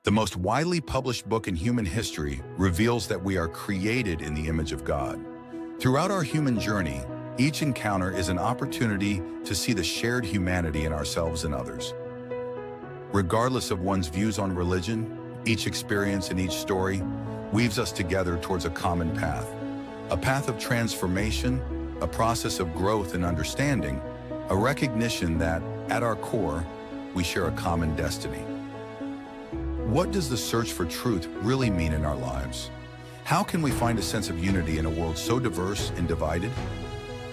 The most widely published book in human history reveals that we are created in the image of God. Throughout our human journey, each encounter is an opportunity to see the shared humanity in ourselves and others. Regardless of one's views on religion, each experience and each story weaves us together towards a common path. A path of transformation, a process of growth and understanding, a recognition that, at our core, we share a common destiny. What does the search for truth really mean in our lives? How can we find a sense of unity in a world so diverse and divided?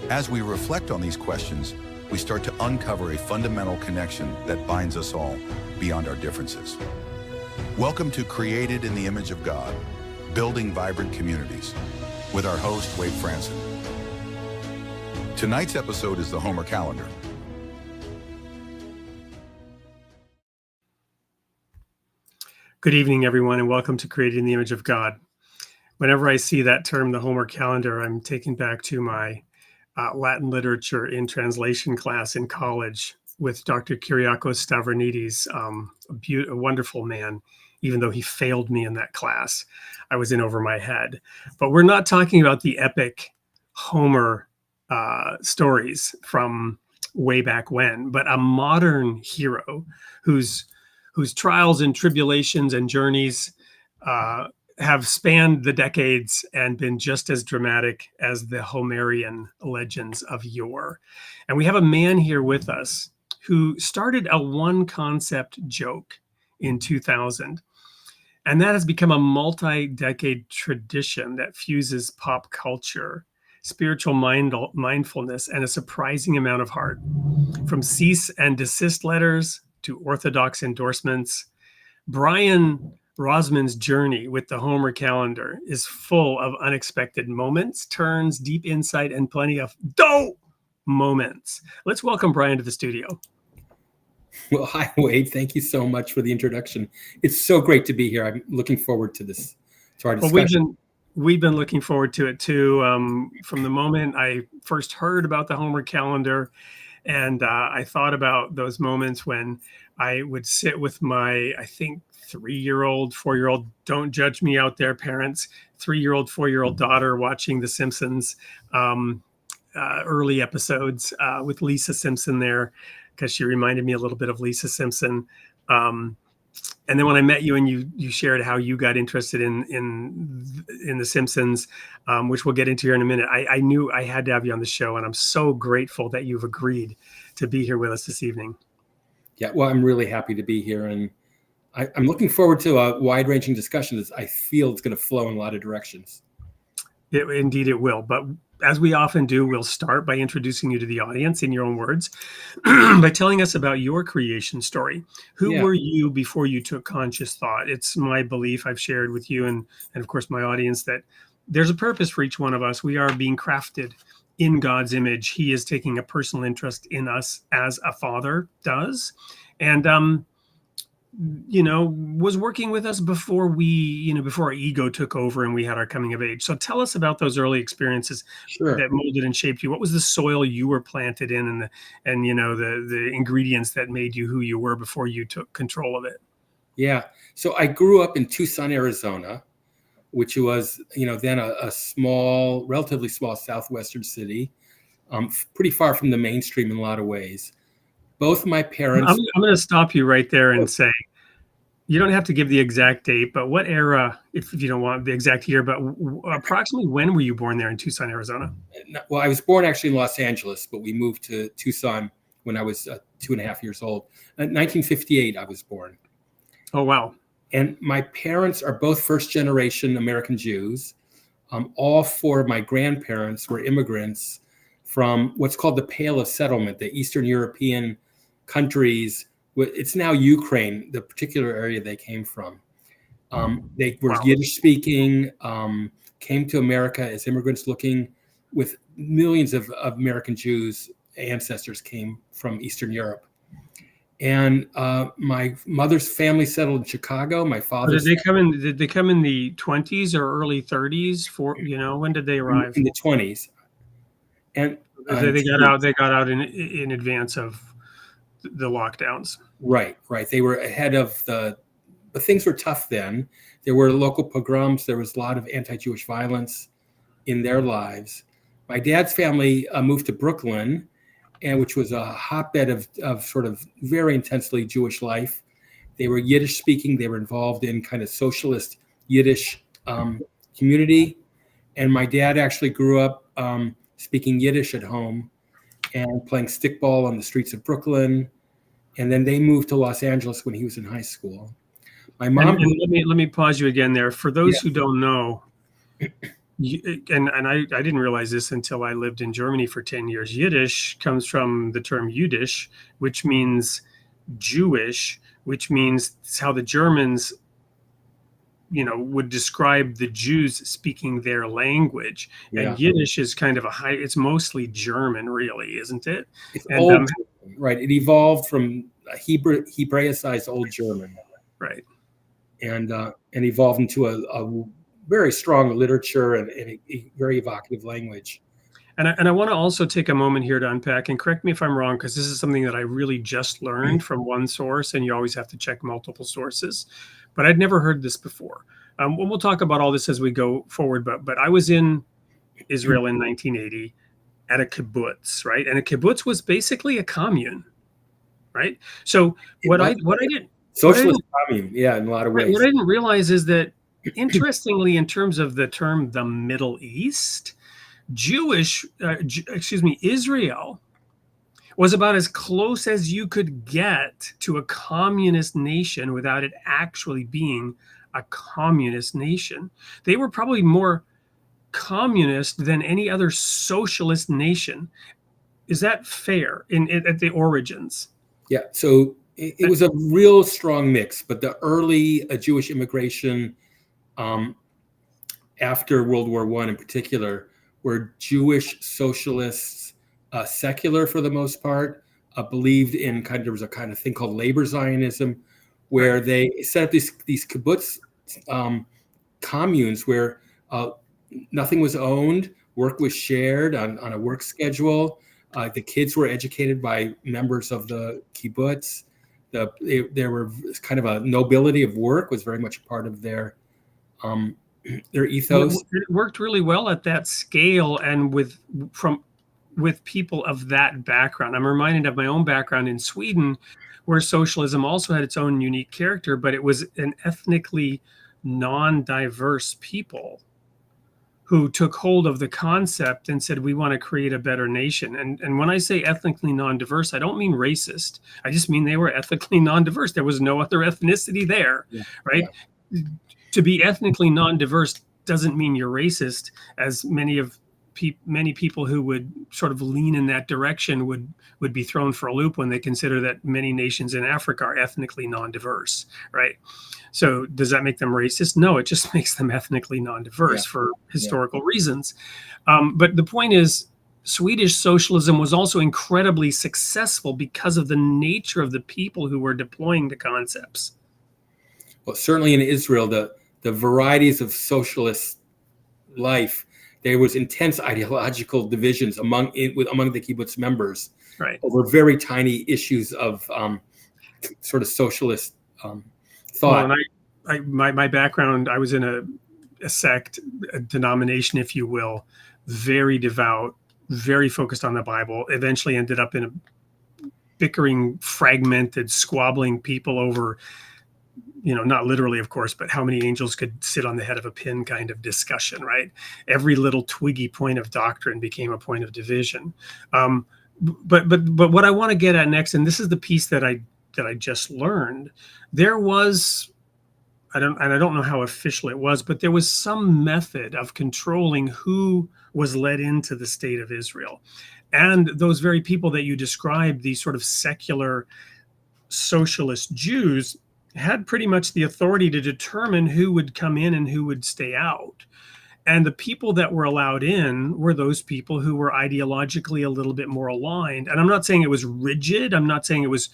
As we reflect on these questions, we start to uncover a fundamental connection that binds us all beyond our differences. Welcome to Created in the Image of God, Building Vibrant Communities, with our host, Wade Franson. Tonight's episode is the Omer calendar. Good evening, everyone, and welcome to Created in the Image of God. Whenever I see that term, the Omer calendar, I'm taken back to my Latin literature in translation class in college with Dr. Kyriakos Stavronidis, a wonderful man, even though he failed me in that class. I was in over my head. But we're not talking about the epic Homer stories from way back when, but a modern hero whose trials and tribulations and journeys have spanned the decades and been just as dramatic as the Homerian legends of yore. And we have a man here with us who started a one concept joke in 2000. And that has become a multi-decade tradition that fuses pop culture, spiritual mindfulness, and a surprising amount of heart. From cease-and-desist letters to Orthodox endorsements, Brian Rosman's journey with the Omer calendar is full of unexpected moments, turns, deep insight, and plenty of dope moments. Let's welcome Brian to the studio. Well, hi, Wade. Thank you so much for the introduction. It's so great to be here. I'm looking forward to this, to our discussion. Well, we've been looking forward to it too. From the moment I first heard about the Omer calendar, and I thought about those moments when I would sit with my, I think, 3-year-old, 4-year-old, don't judge me out there, parents, 3-year-old, 4-year-old daughter watching the Simpsons early episodes with Lisa Simpson there, because she reminded me a little bit of Lisa Simpson. And then when I met you and you shared how you got interested in the Simpsons, which we'll get into here in a minute, I knew I had to have you on the show, and I'm so grateful that you've agreed to be here with us this evening. Yeah, well, I'm really happy to be here, and I'm looking forward to a wide-ranging discussion. I feel it's going to flow in a lot of directions. Indeed it will. But as we often do, we'll start by introducing you to the audience in your own words by telling us about your creation story. Who were you before you took conscious thought? It's my belief, I've shared with you and of course my audience, that there's a purpose for each one of us. We are being crafted in God's image. He is taking a personal interest in us as a father does. And was working with us before before our ego took over and we had our coming of age. So tell us about those early experiences that molded and shaped you. What was the soil you were planted in, and the ingredients that made you who you were before you took control of it? Yeah. So I grew up in Tucson, Arizona, which was, then a small, relatively small southwestern city, pretty far from the mainstream in a lot of ways. Both my parents. I'm going to stop you right there and say, you don't have to give the exact date, but what era, if you don't want the exact year, but approximately when were you born there in Tucson, Arizona? Well, I was born actually in Los Angeles, but we moved to Tucson when I was 2.5 years old. In 1958, I was born. Oh, wow. And my parents are both first-generation American Jews. All four of my grandparents were immigrants from what's called the Pale of Settlement, the Eastern European countries. It's now Ukraine, the particular area they came from. They were Yiddish speaking, came to America as immigrants looking, with millions of American Jews ancestors came from Eastern Europe. And my mother's family settled in Chicago. My father's. Did they come in the 20s or early 30s? When did they arrive? In the 20s. And they got out in advance of the lockdowns. Right. They were ahead of the but things were tough then. There were local pogroms. There was a lot of anti-Jewish violence in their lives. My dad's family moved to Brooklyn, and which was a hotbed of sort of very intensely Jewish life. They were Yiddish speaking. They were involved in kind of socialist Yiddish community. And my dad actually grew up speaking Yiddish at home and playing stickball on the streets of Brooklyn. And then they moved to Los Angeles when he was in high school. My mom. And let me pause you again there. For those who don't know, and I didn't realize this until I lived in Germany for 10 years. Yiddish comes from the term Jüdisch, which means Jewish, which means it's how the Germans, would describe the Jews speaking their language. Yeah. And Yiddish is kind of it's mostly German, really, isn't it? It's And old, right? It evolved from Hebraicized Old German, right, and evolved into a very strong literature and a very evocative language. And I want to also take a moment here to unpack, and correct me if I'm wrong, because this is something that I really just learned from one source, and you always have to check multiple sources. But I'd never heard this before. We'll talk about all this as we go forward. But I was in Israel in 1980 at a kibbutz, right? And a kibbutz was basically a commune, right? So what I did socialist commune, yeah, in a lot of ways. What I didn't realize is that, interestingly, in terms of the term the Middle East, Israel was about as close as you could get to a communist nation without it actually being a communist nation. They were probably more communist than any other socialist nation. Is that fair at the origins? Yeah, so it was a real strong mix, but the early Jewish immigration after World War I in particular were Jewish socialists, secular for the most part, believed in there was a kind of thing called labor Zionism, where they set up these kibbutz communes where nothing was owned, work was shared on a work schedule. The kids were educated by members of the kibbutz. There were kind of a nobility of work was very much a part of their ethos. It worked really well at that scale and with people of that background. I'm reminded of my own background in Sweden, where socialism also had its own unique character, but it was an ethnically non-diverse people who took hold of the concept and said, we want to create a better nation. And when I say ethnically non-diverse, I don't mean racist. I just mean they were ethnically non-diverse. There was no other ethnicity there, right? Yeah. To be ethnically non-diverse doesn't mean you're racist, as many people who would sort of lean in that direction would be thrown for a loop when they consider that many nations in Africa are ethnically non-diverse, right? So does that make them racist? No, it just makes them ethnically non-diverse for historical reasons. But the point is, Swedish socialism was also incredibly successful because of the nature of the people who were deploying the concepts. Well, certainly in Israel, the varieties of socialist life, there was intense ideological divisions among the kibbutz members, right, over very tiny issues of sort of socialist thought. Well, and my background, I was in a sect, a denomination, if you will, very devout, very focused on the Bible. Eventually ended up in a bickering, fragmented, squabbling people over, not literally, of course, but how many angels could sit on the head of a pin kind of discussion, right? Every little twiggy point of doctrine became a point of division. But what I want to get at next, and this is the piece that I just learned, there was, I don't know how official it was, but there was some method of controlling who was let into the state of Israel. And those very people that you described, these sort of secular socialist Jews, had pretty much the authority to determine who would come in and who would stay out. And the people that were allowed in were those people who were ideologically a little bit more aligned. And I'm not saying it was rigid. I'm not saying it was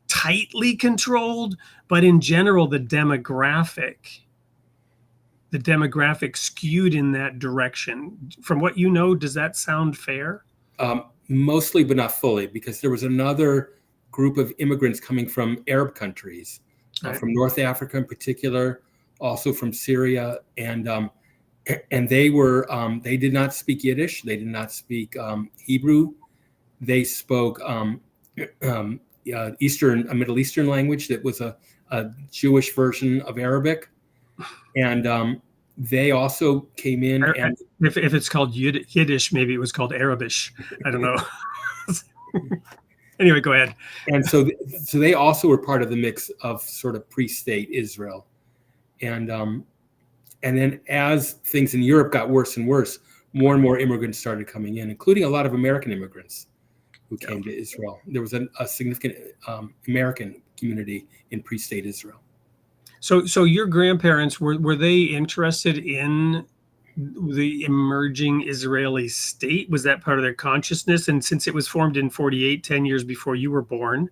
tightly controlled, but in general, the demographic skewed in that direction. From what you know, does that sound fair? Mostly, but not fully, because there was another group of immigrants coming from Arab countries. Right. from North Africa in particular, also from Syria, and they did not speak Yiddish, they did not speak Hebrew, they spoke a Middle Eastern language that was a Jewish version of Arabic, and they also came in and If it's called Yiddish, maybe it was called Arabish. I don't know. Anyway, go ahead. and so they also were part of the mix of sort of pre-state Israel, and then as things in Europe got worse and worse, more and more immigrants started coming in, including a lot of American immigrants who came to Israel. There was a significant American community in pre-state Israel. So your grandparents, were they interested in the emerging Israeli state? Was that part of their consciousness? And since it was formed in 48, 10 years before you were born,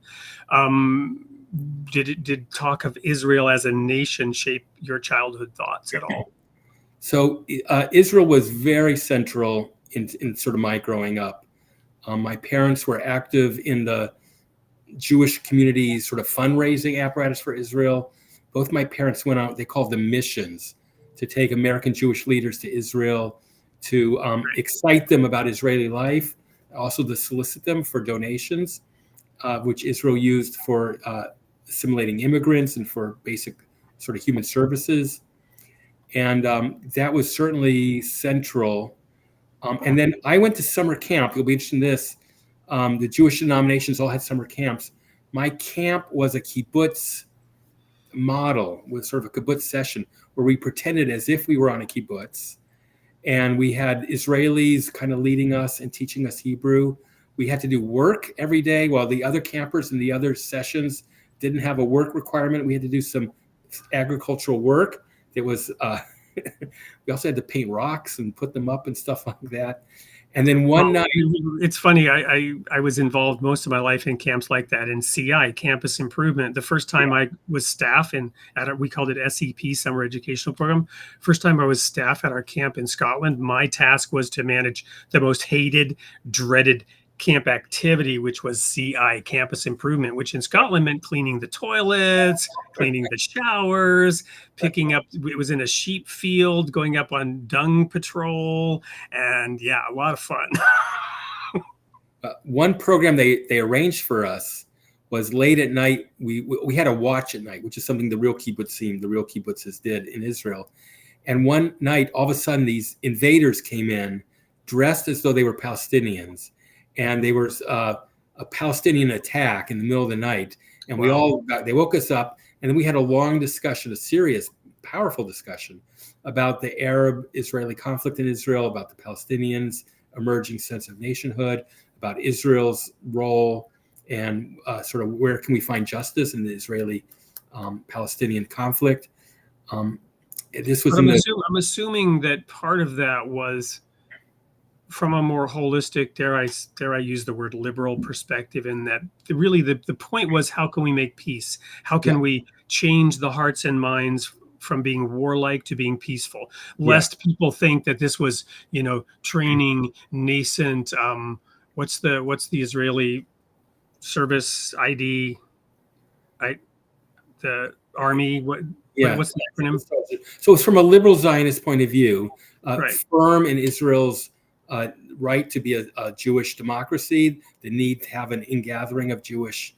did talk of Israel as a nation shape your childhood thoughts at all? So Israel was very central in sort of my growing up. My parents were active in the Jewish community's sort of fundraising apparatus for Israel. Both my parents went out, they called them missions, to take American Jewish leaders to Israel, to excite them about Israeli life, also to solicit them for donations, which Israel used for assimilating immigrants and for basic sort of human services. And that was certainly central. And then I went to summer camp. You'll be interested in this. The Jewish denominations all had summer camps. My camp was a kibbutz model, with sort of a kibbutz session where we pretended as if we were on a kibbutz. And we had Israelis kind of leading us and teaching us Hebrew. We had to do work every day, while the other campers in the other sessions didn't have a work requirement. We had to do some agricultural work. It was we also had to paint rocks and put them up and stuff like that. And then one night, it's funny. I was involved most of my life in camps like that, in CI, campus improvement. The first time I was staff we called it SEP, Summer Educational Program. First time I was staff at our camp in Scotland, my task was to manage the most hated, dreaded camp activity, which was CI, campus improvement, which in Scotland meant cleaning the toilets, cleaning the showers, picking up, it was in a sheep field, going up on dung patrol, and yeah, a lot of fun. One program they arranged for us was late at night. We had a watch at night, which is something the real kibbutzes did in Israel. And one night, all of a sudden, these invaders came in dressed as though they were Palestinians. And they were a Palestinian attack in the middle of the night. And they woke us up, and then we had a long discussion, a serious, powerful discussion about the Arab-Israeli conflict in Israel, about the Palestinians' emerging sense of nationhood, about Israel's role, and sort of where can we find justice in the Israeli-Palestinian conflict. I'm assuming that part of that was from a more holistic, dare I use the word liberal perspective, in that really the point was, how can we make peace? How can we change the hearts and minds from being warlike to being peaceful? Lest people think that this was, training nascent, what's the Israeli service ID? The army, what's the acronym? So it's from a liberal Zionist point of view, right. Firm in Israel's right to be a Jewish democracy, the need to have an ingathering of Jewish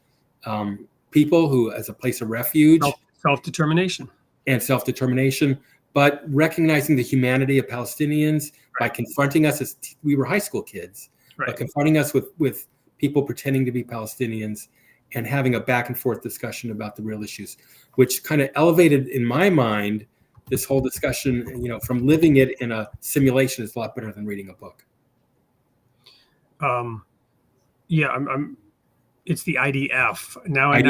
people who as a place of refuge. Self-determination. And self-determination, but recognizing the humanity of Palestinians by confronting us as we were high school kids, but confronting us with people pretending to be Palestinians and having a back and forth discussion about the real issues, which kind of elevated in my mind this whole discussion, from living it in a simulation is a lot better than reading a book. It's the IDF. Now I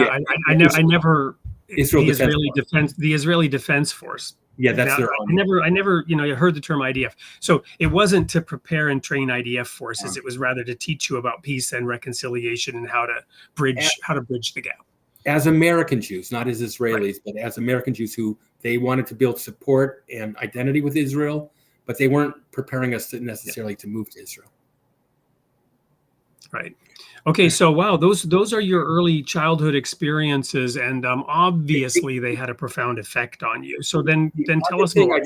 never the Israeli Defense Force. Yeah, that's their own. I never heard the term IDF. So it wasn't to prepare and train IDF forces. It was rather to teach you about peace and reconciliation and how to bridge the gap. As American Jews, not as Israelis, but as American Jews who they wanted to build support and identity with Israel, but they weren't preparing us to necessarily to move to Israel. Right. Okay. So, wow, those are your early childhood experiences, and obviously they had a profound effect on you. So The then tell other us thing more.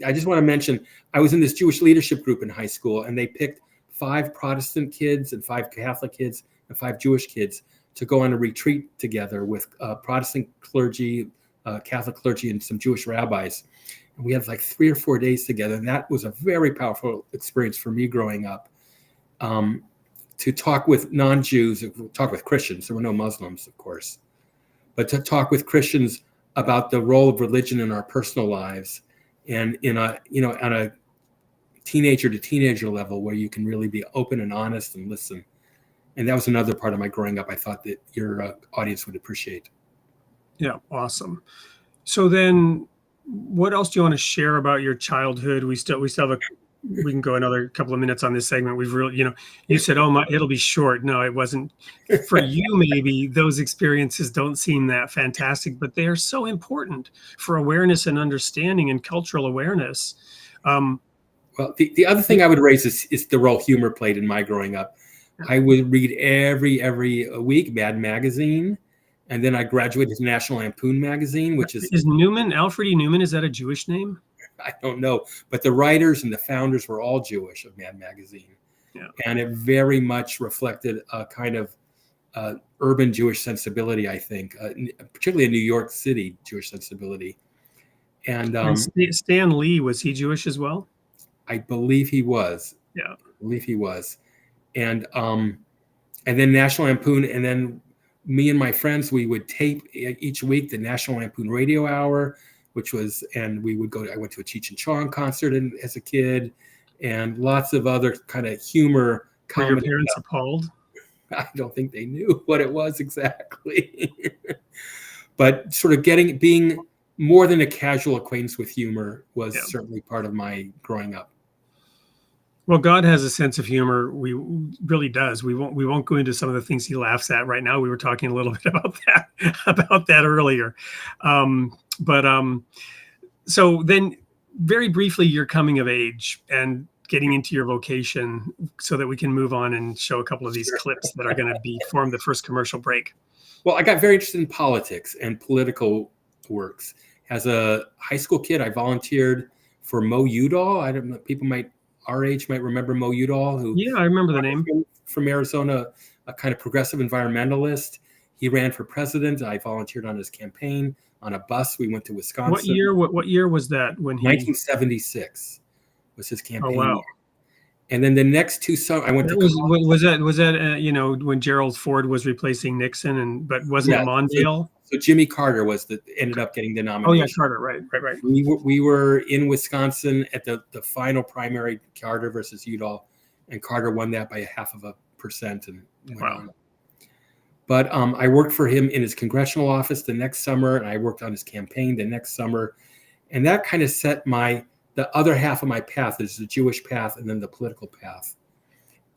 I just want to mention, I was in this Jewish leadership group in high school, and they picked 5 Protestant kids and 5 Catholic kids and 5 Jewish kids to go on a retreat together with Protestant clergy, Catholic clergy, and some Jewish rabbis. And we had like 3 or 4 days together, and that was a very powerful experience for me growing up. To talk with non-Jews, talk with Christians. There were no Muslims, of course, but to talk with Christians about the role of religion in our personal lives, and in a, on a teenager to teenager level where you can really be open and honest and listen. And that was another part of my growing up I thought that your audience would appreciate. Yeah. Awesome. So then, what else do you want to share about your childhood? We can go another couple of minutes on this segment. We've really, you said, "Oh my, it'll be short." No, it wasn't. For you, maybe those experiences don't seem that fantastic, but they are so important for awareness and understanding and cultural awareness. Well, the other thing I would raise is the role humor played in my growing up. I would read every week Mad Magazine, and then I graduated to National Lampoon magazine, which is Alfred E. Newman, is that a Jewish name? I don't know, but the writers and the founders were all Jewish of Mad Magazine. Yeah. And it very much reflected a kind of urban Jewish sensibility, I think, particularly a New York City Jewish sensibility. And Stan Lee, was he Jewish as well? I believe he was. Yeah. I believe he was. And then National Lampoon, and then me and my friends, we would tape each week the National Lampoon Radio Hour, and we would I went to a Cheech and Chong concert as a kid, and lots of other kind of humor. Were your parents appalled? I don't think they knew what it was exactly. But sort of being more than a casual acquaintance with humor was certainly part of my growing up. Well, God has a sense of humor. We really does. We won't go into some of the things he laughs at right now. We were talking a little bit about that earlier. So then very briefly, your coming of age and getting into your vocation, so that we can move on and show a couple of these clips that are going to form the first commercial break. Well, I got very interested in politics and political works. As a high school kid, I volunteered for Mo Udall. I don't know, people our age might remember Mo Udall, who I remember the name, from Arizona, a kind of progressive environmentalist. He ran for president. I volunteered on his campaign on a bus. We went to Wisconsin. What year was that? When 1976 was his campaign. Oh, wow. year. And then the next 2 summers, I went to. Was that when Gerald Ford was replacing Nixon, but wasn't it Mondale? So Jimmy Carter ended up getting the nomination. Oh yeah, Carter, right. We were in Wisconsin at the final primary, Carter versus Udall, and Carter won that by 0.5%. And went on. But I worked for him in his congressional office the next summer, and I worked on his campaign the next summer, and that kind of set the other half of my path. There's the Jewish path and then the political path,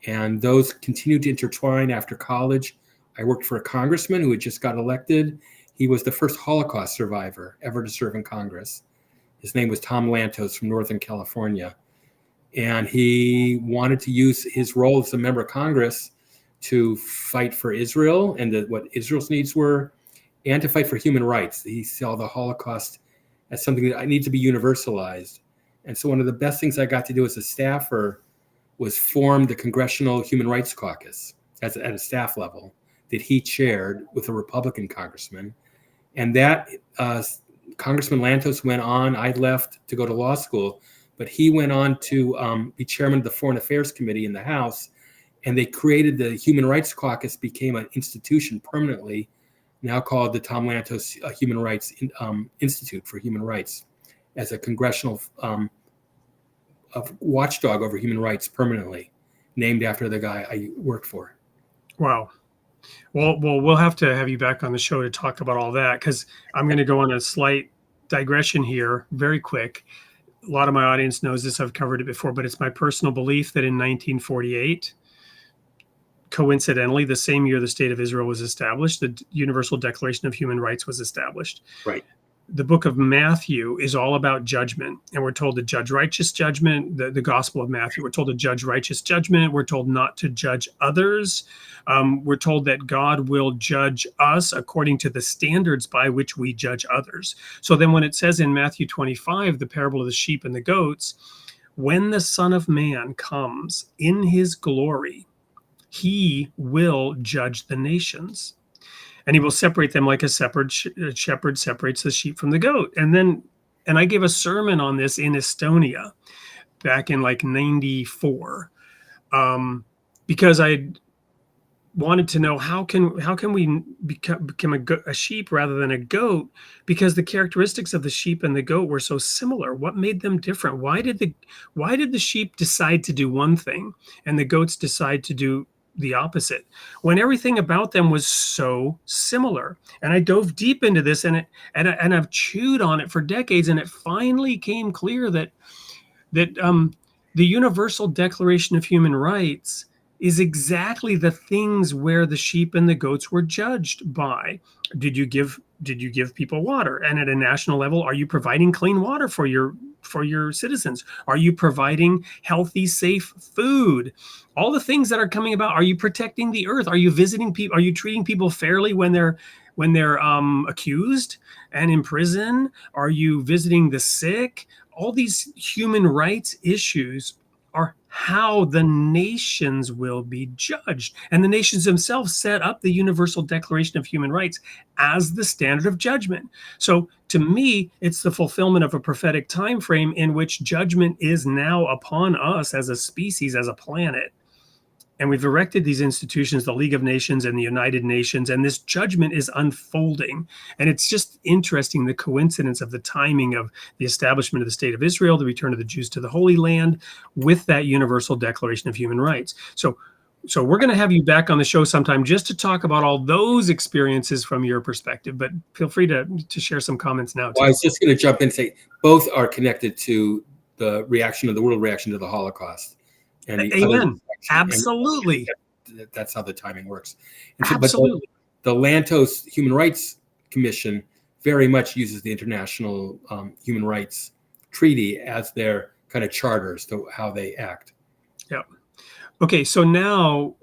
and those continued to intertwine after college. I worked for a congressman who had just got elected. He was the first Holocaust survivor ever to serve in Congress. His name was Tom Lantos from Northern California. And he wanted to use his role as a member of Congress to fight for Israel and what Israel's needs were, and to fight for human rights. He saw the Holocaust as something that needed to be universalized. And so one of the best things I got to do as a staffer was form the Congressional Human Rights Caucus at a staff level that he chaired with a Republican congressman. And that Congressman Lantos went on. I left to go to law school, but he went on to be chairman of the Foreign Affairs Committee in the House. And they created the Human Rights Caucus, became an institution permanently, now called the Tom Lantos Human Rights Institute for Human Rights, as a congressional watchdog over human rights permanently, named after the guy I worked for. Wow. Well, we'll have to have you back on the show to talk about all that, because I'm going to go on a slight digression here, very quick. A lot of my audience knows this. I've covered it before, but it's my personal belief that in 1948, coincidentally, the same year the State of Israel was established, the Universal Declaration of Human Rights was established. Right. the book of Matthew is all about judgment, and we're told to judge righteous judgment. The Gospel of Matthew, we're told to judge righteous judgment. We're told not to judge others. We're told that God will judge us according to the standards by which we judge others. So then when it says in Matthew 25, the parable of the sheep and the goats, when the Son of Man comes in his glory, he will judge the nations. And he will separate them like a shepherd separates the sheep from the goat. And I gave a sermon on this in Estonia back in like 94, because I wanted to know how can we become a sheep rather than a goat, because the characteristics of the sheep and the goat were so similar. What made them different? Why did the sheep decide to do one thing and the goats decide to do the opposite, when everything about them was so similar? And I dove deep into this, and I've chewed on it for decades, and it finally came clear that the Universal Declaration of Human Rights is exactly the things where the sheep and the goats were judged by. Did you give people water? And at a national level, are you providing clean water for your citizens? Are you providing healthy, safe food? All the things that are coming about. Are you protecting the earth? Are you visiting people? Are you treating people fairly when they're accused and in prison? Are you visiting the sick? All these human rights issues are how the nations will be judged. And the nations themselves set up the Universal Declaration of Human Rights as the standard of judgment. So to me, it's the fulfillment of a prophetic time frame in which judgment is now upon us as a species, as a planet. And we've erected these institutions, the League of Nations and the United Nations, and this judgment is unfolding. And it's just interesting, the coincidence of the timing of the establishment of the State of Israel, the return of the Jews to the Holy Land, with that Universal Declaration of Human Rights. So we're going to have you back on the show sometime just to talk about all those experiences from your perspective. But feel free to share some comments now, too. Well, I was just going to jump in and say both are connected to the world reaction to the Holocaust. And amen. Absolutely. That's how the timing works. Absolutely. But the Lantos Human Rights Commission very much uses the International Human Rights Treaty as their kind of charters to how they act. Yeah. Okay. So now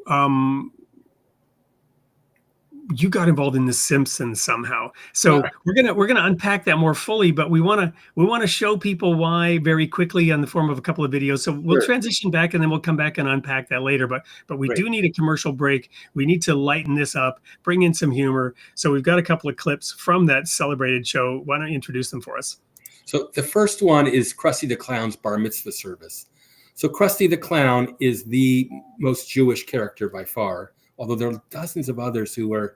you got involved in the Simpsons somehow. So we're gonna unpack that more fully, but we want to show people why very quickly in the form of a couple of videos. So we'll transition back, and then we'll come back and unpack that later. But we do need a commercial break. We need to lighten this up, bring in some humor. So we've got a couple of clips from that celebrated show. Why don't you introduce them for us? So the first one is Krusty the Clown's bar mitzvah service. So Krusty the Clown is the most Jewish character by far, although there are dozens of others who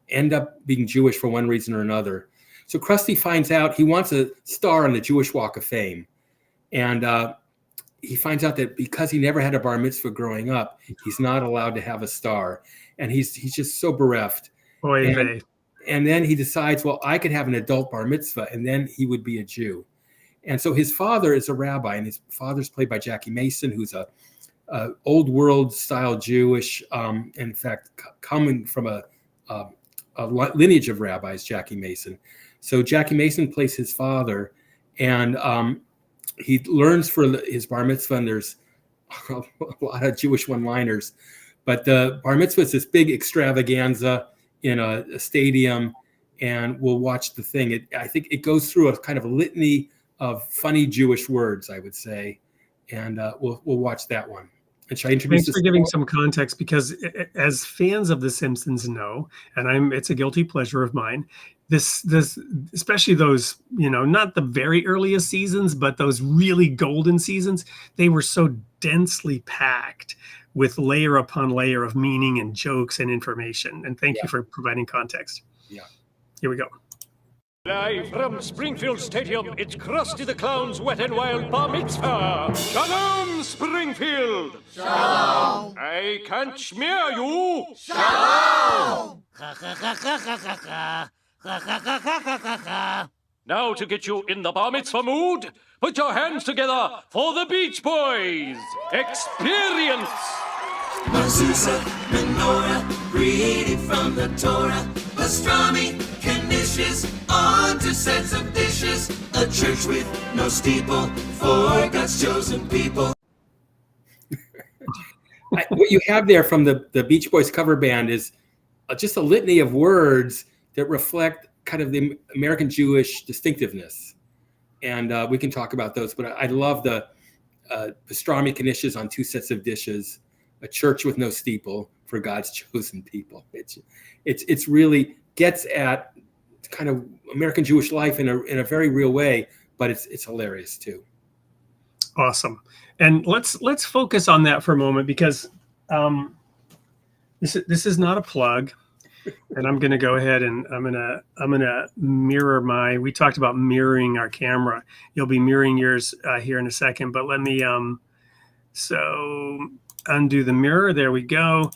end up being Jewish for one reason or another. So Krusty finds out he wants a star on the Jewish Walk of Fame. And he finds out that because he never had a bar mitzvah growing up, he's not allowed to have a star. And he's just so bereft. And then he decides, well, I could have an adult bar mitzvah, and then he would be a Jew. And so his father is a rabbi, and his father's played by Jackie Mason, who's a old world style Jewish, in fact, coming from a lineage of rabbis, Jackie Mason. So Jackie Mason plays his father, and he learns for his bar mitzvah, and there's a lot of Jewish one-liners. But the bar mitzvah is this big extravaganza in a stadium, and we'll watch the thing. I think it goes through a kind of a litany of funny Jewish words, I would say, and we'll watch that one. And should I introduce? Thanks for giving some context, because as fans of The Simpsons know, and it's a guilty pleasure of mine, this especially those, not the very earliest seasons, but those really golden seasons, they were so densely packed with layer upon layer of meaning and jokes and information. And thank you for providing context. Yeah. Here we go. Live from Springfield Stadium, it's Krusty the Clown's Wet and Wild Bar Mitzvah. Shalom, Springfield! Shalom! I can't smear you! Shalom! Now to get you in the Bar Mitzvah mood, put your hands together for the Beach Boys! Experience! Mezuzah, menorah, created from the Torah. pastrami, knishes, onto sets of dishes. A church with no steeple for God's chosen people. What you have there from the Beach Boys cover band is just a litany of words that reflect kind of the American Jewish distinctiveness. And we can talk about those, but I love the pastrami knishes on two sets of dishes, a church with no steeple for God's chosen people. It's really gets at kind of American Jewish life in a very real way, but it's hilarious too. Awesome. And let's focus on that for a moment, because this is not a plug. And I'm going to go ahead and I'm going to mirror we talked about mirroring our camera. You'll be mirroring yours here in a second, but let me so undo the mirror. There we go.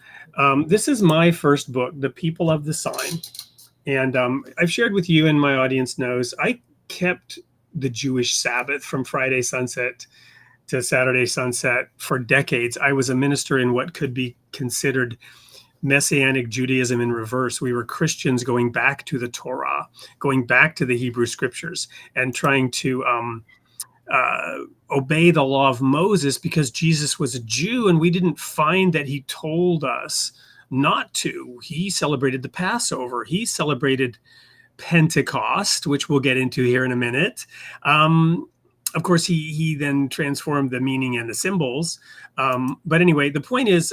This is my first book, The People of the Sign. And I've shared with you, and my audience knows, I kept the Jewish Sabbath from Friday sunset to Saturday sunset for decades. I was a minister in what could be considered Messianic Judaism in reverse. We were Christians going back to the Torah, going back to the Hebrew scriptures, and trying to obey the law of Moses, because Jesus was a Jew and we didn't find that he told us not to. He celebrated the Passover. He celebrated Pentecost, which we'll get into here in a minute. Of course, he then transformed the meaning and the symbols. But anyway, the point is,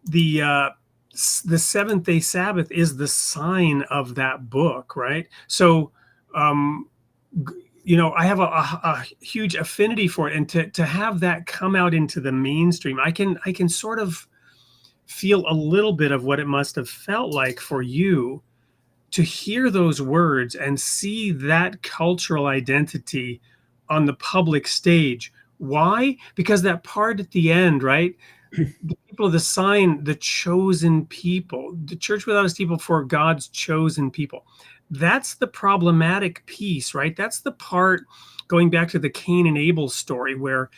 the seventh-day Sabbath is the sign of that book, right? So, I have a huge affinity for it, and to have that come out into the mainstream, I can sort of feel a little bit of what it must have felt like for you to hear those words and see that cultural identity on the public stage. Why? Because that part at the end, right? The people of the sign, the chosen people, the church without a steeple for God's chosen people. That's the problematic piece, right? That's the part, going back to the Cain and Abel story, where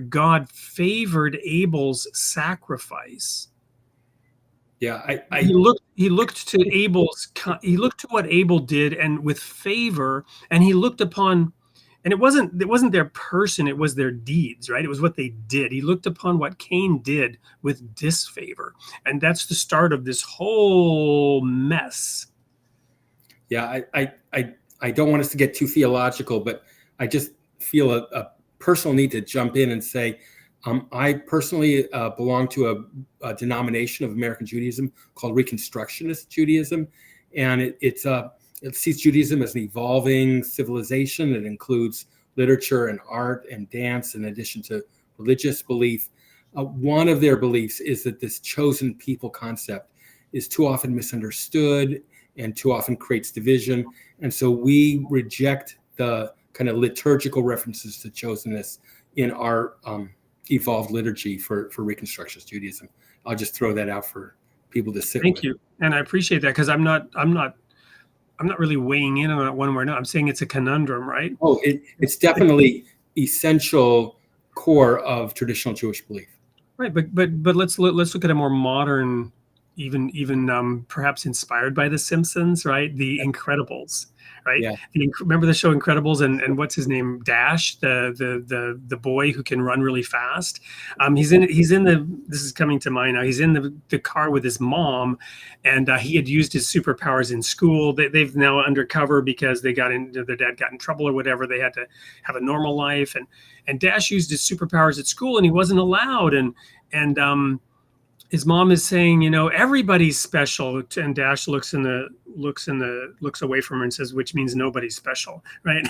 God favored Abel's sacrifice. Yeah, he looked to what Abel did, and with favor, and he looked upon, and it wasn't their person, it was their deeds, right? It was what they did. He looked upon what Cain did with disfavor, and that's the start of this whole mess. Yeah, I don't want us to get too theological, but I just feel a personal need to jump in and say, I personally belong to a denomination of American Judaism called Reconstructionist Judaism, and it sees Judaism as an evolving civilization. It includes literature and art and dance, in addition to religious belief. One of their beliefs is that this chosen people concept is too often misunderstood and too often creates division, and so we reject the kind of liturgical references to chosenness in our evolved liturgy for Reconstructionist Judaism. I'll just throw that out for people to sit with. Thank you. And I appreciate that, because I'm not really weighing in on that one way or not. I'm saying it's a conundrum, right? Oh, it's definitely essential core of traditional Jewish belief. Right, but let's look at a more modern, even perhaps inspired by the Simpsons, right? The Incredibles, right? Yeah. Remember the show Incredibles, and what's his name? Dash, the boy who can run really fast. He's in the, this is coming to mind now. He's in the car with his mom, and he had used his superpowers in school. They've now undercover because their dad got in trouble or whatever. They had to have a normal life, and Dash used his superpowers at school, and he wasn't allowed. And his mom is saying, everybody's special, and Dash looks away from her and says, which means nobody's special, right?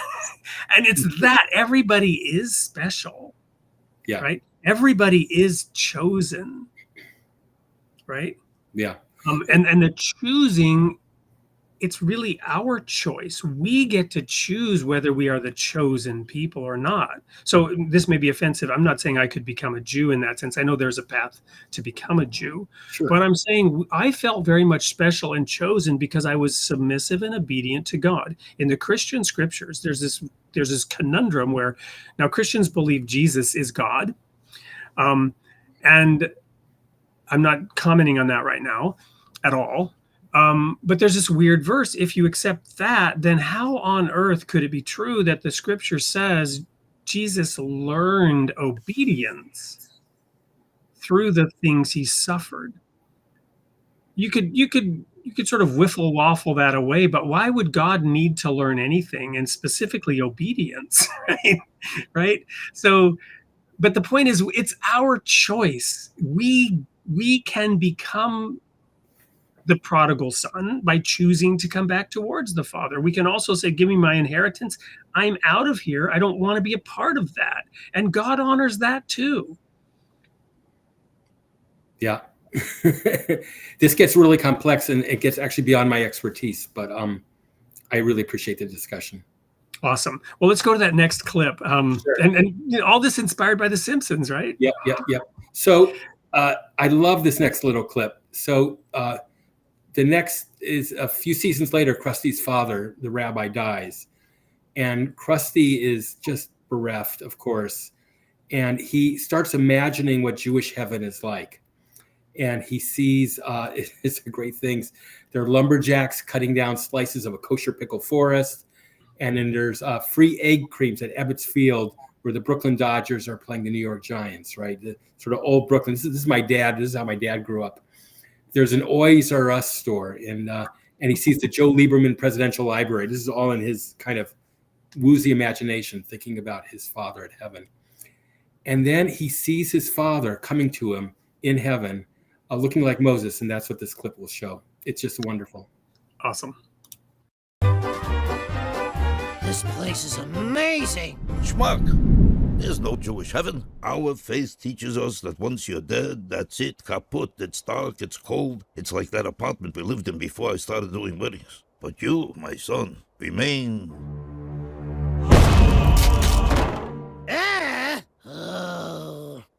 And it's that everybody is special, yeah, right? Everybody is chosen, right? Yeah. And the choosing, it's really our choice. We get to choose whether we are the chosen people or not. So this may be offensive. I'm not saying I could become a Jew in that sense. I know there's a path to become a Jew, sure, but I'm saying I felt very much special and chosen because I was submissive and obedient to God. In the Christian scriptures, there's this conundrum where now Christians believe Jesus is God. And I'm not commenting on that right now at all. But there's this weird verse. If you accept that, then how on earth could it be true that the scripture says Jesus learned obedience through the things he suffered? You could sort of whiffle waffle that away, but why would God need to learn anything, and specifically obedience? Right? Right? So, but the point is, it's our choice. We can become the prodigal son by choosing to come back towards the Father. We can also say, give me my inheritance. I'm out of here. I don't want to be a part of that. And God honors that too. Yeah. This gets really complex, and it gets actually beyond my expertise, but I really appreciate the discussion. Awesome. Well, let's go to that next clip. Sure. And you know, all this inspired by The Simpsons, right? Yep. So I love this next little clip. So the next is a few seasons later, Krusty's father, the rabbi, dies. And Krusty is just bereft, of course. And he starts imagining what Jewish heaven is like. And he sees, it's a great things. There are lumberjacks cutting down slices of a kosher pickle forest. And then there's free egg creams at Ebbets Field, where the Brooklyn Dodgers are playing the New York Giants, right? The sort of old Brooklyn. This is my dad. This is how my dad grew up. There's an Oys R Us store, and he sees the Joe Lieberman Presidential Library. This is all in his kind of woozy imagination, thinking about his father at heaven. And then he sees his father coming to him in heaven, looking like Moses, and that's what this clip will show. It's just wonderful. Awesome. This place is amazing. Schmuck! There's no Jewish heaven. Our faith teaches us that once you're dead, that's it, kaput, it's dark, it's cold. It's like that apartment we lived in before I started doing weddings. But you, my son, remain...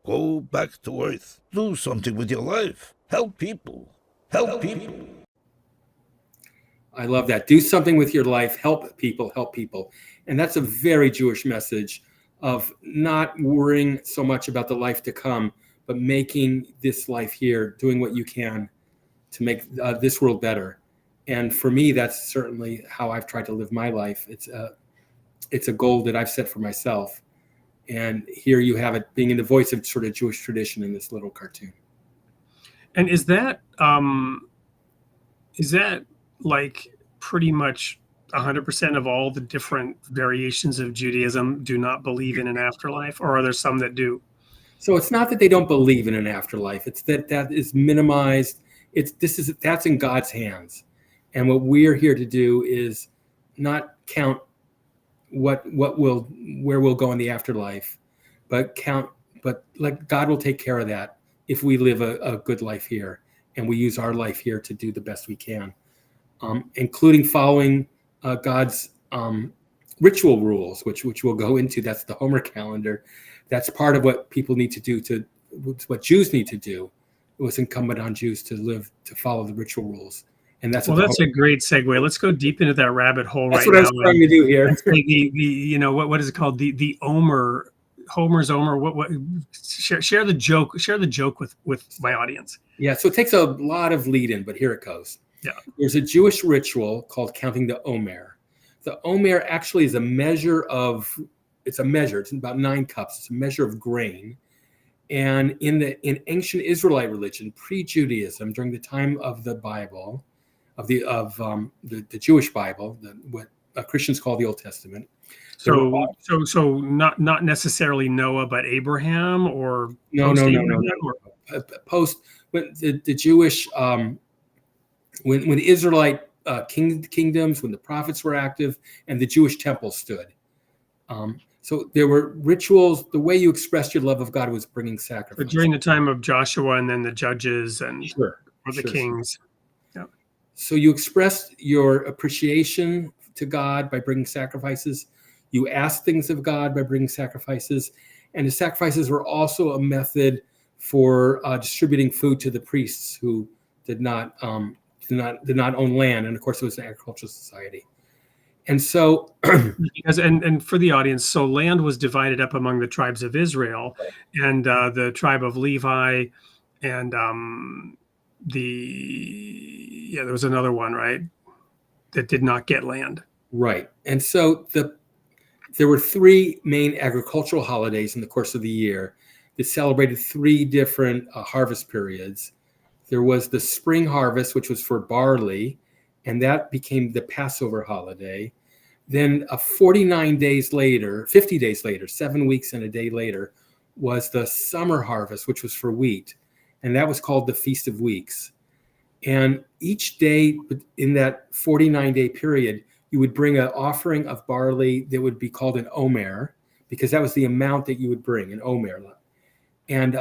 Go back to Earth. Do something with your life. Help people. Help people. I love that. Do something with your life. Help people. Help people. And that's a very Jewish message of not worrying so much about the life to come, but making this life here, doing what you can to make this world better. And for me, that's certainly how I've tried to live my life. It's a goal that I've set for myself. And here you have it being in the voice of sort of Jewish tradition in this little cartoon. And is that like pretty much 100% of all the different variations of Judaism do not believe in an afterlife, or are there some that do? So it's not that they don't believe in an afterlife. It's that is minimized. That's in God's hands. And what we're here to do is not count where we'll go in the afterlife, but like God will take care of that if we live a good life here and we use our life here to do the best we can, including following God's ritual rules, which we'll go into. That's the Omer calendar. That's part of what people need to do, what Jews need to do. It was incumbent on Jews to follow the ritual rules. And that's a great segue. Let's go deep into that rabbit hole. That's what I was trying to do here. What is it called? The Omer, Homer's Omer. What? Share the joke. Share the joke with my audience. Yeah. So it takes a lot of lead in, but here it goes. Yeah. There's a Jewish ritual called counting the Omer. The Omer actually is a measure. It's about 9 cups. It's a measure of grain. And in ancient Israelite religion, pre-Judaism, during the time of the Bible, of the Jewish Bible, what Christians call the Old Testament. So not necessarily Noah, but Abraham, or no. Post when the Jewish when the Israelite kingdoms, when the prophets were active, and the Jewish temple stood. So there were rituals. The way you expressed your love of God was bringing sacrifice. But during the time of Joshua, and then the judges, and the kings. Yeah. So you expressed your appreciation to God by bringing sacrifices. You asked things of God by bringing sacrifices, and the sacrifices were also a method for distributing food to the priests who did not own land, and of course it was an agricultural society. And so, and for the audience, so land was divided up among the tribes of Israel, and the tribe of Levi, and the yeah, there was another one, right, that did not get land. Right. And so there were three main agricultural holidays in the course of the year that celebrated three different harvest periods. There was the spring harvest, which was for barley, and that became the Passover holiday. Then 49 days later, 50 days later, 7 weeks and a day later, was the summer harvest, which was for wheat. And that was called the Feast of Weeks. And each day in that 49-day period, you would bring an offering of barley that would be called an Omer, because that was the amount that you would bring, an Omer. And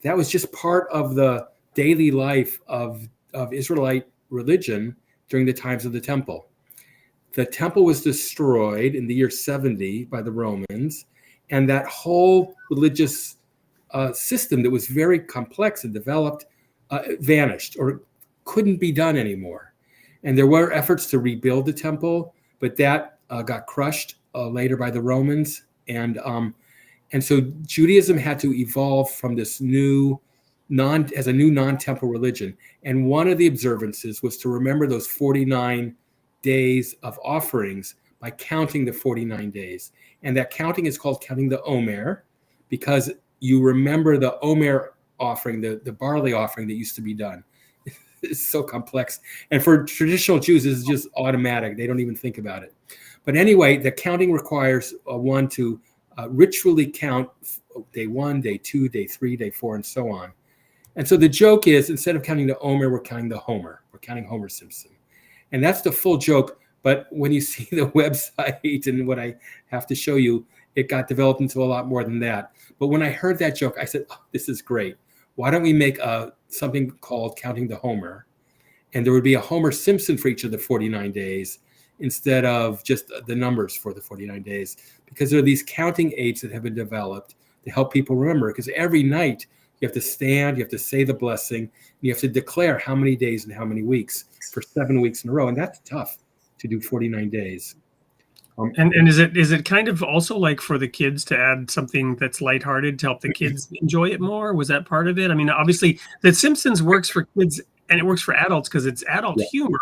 that was just part of the daily life of Israelite religion during the times of the temple. The temple was destroyed in the year 70 by the Romans, and that whole religious system that was very complex and developed vanished or couldn't be done anymore. And there were efforts to rebuild the temple, but that got crushed later by the Romans. And so Judaism had to evolve from this new non-temple religion. And one of the observances was to remember those 49 days of offerings by counting the 49 days. And that counting is called counting the Omer, because you remember the Omer offering, the barley offering that used to be done. It's so complex. And for traditional Jews, it's just automatic. They don't even think about it. But anyway, the counting requires one to ritually count day 1, day 2, day 3, day 4, and so on. And so the joke is, instead of counting the Omer, we're counting the Homer. We're counting Homer Simpson. And that's the full joke. But when you see the website and what I have to show you, it got developed into a lot more than that. But when I heard that joke, I said, oh, this is great. Why don't we make something called Counting the Homer? And there would be a Homer Simpson for each of the 49 days instead of just the numbers for the 49 days. Because there are these counting aids that have been developed to help people remember. Because every night you have to stand, you have to say the blessing, and you have to declare how many days and how many weeks for 7 weeks in a row. And that's tough to do 49 days. And is it kind of also like for the kids to add something that's lighthearted to help the kids enjoy it more? Was that part of it? I mean, obviously, The Simpsons works for kids and it works for adults because it's adult humor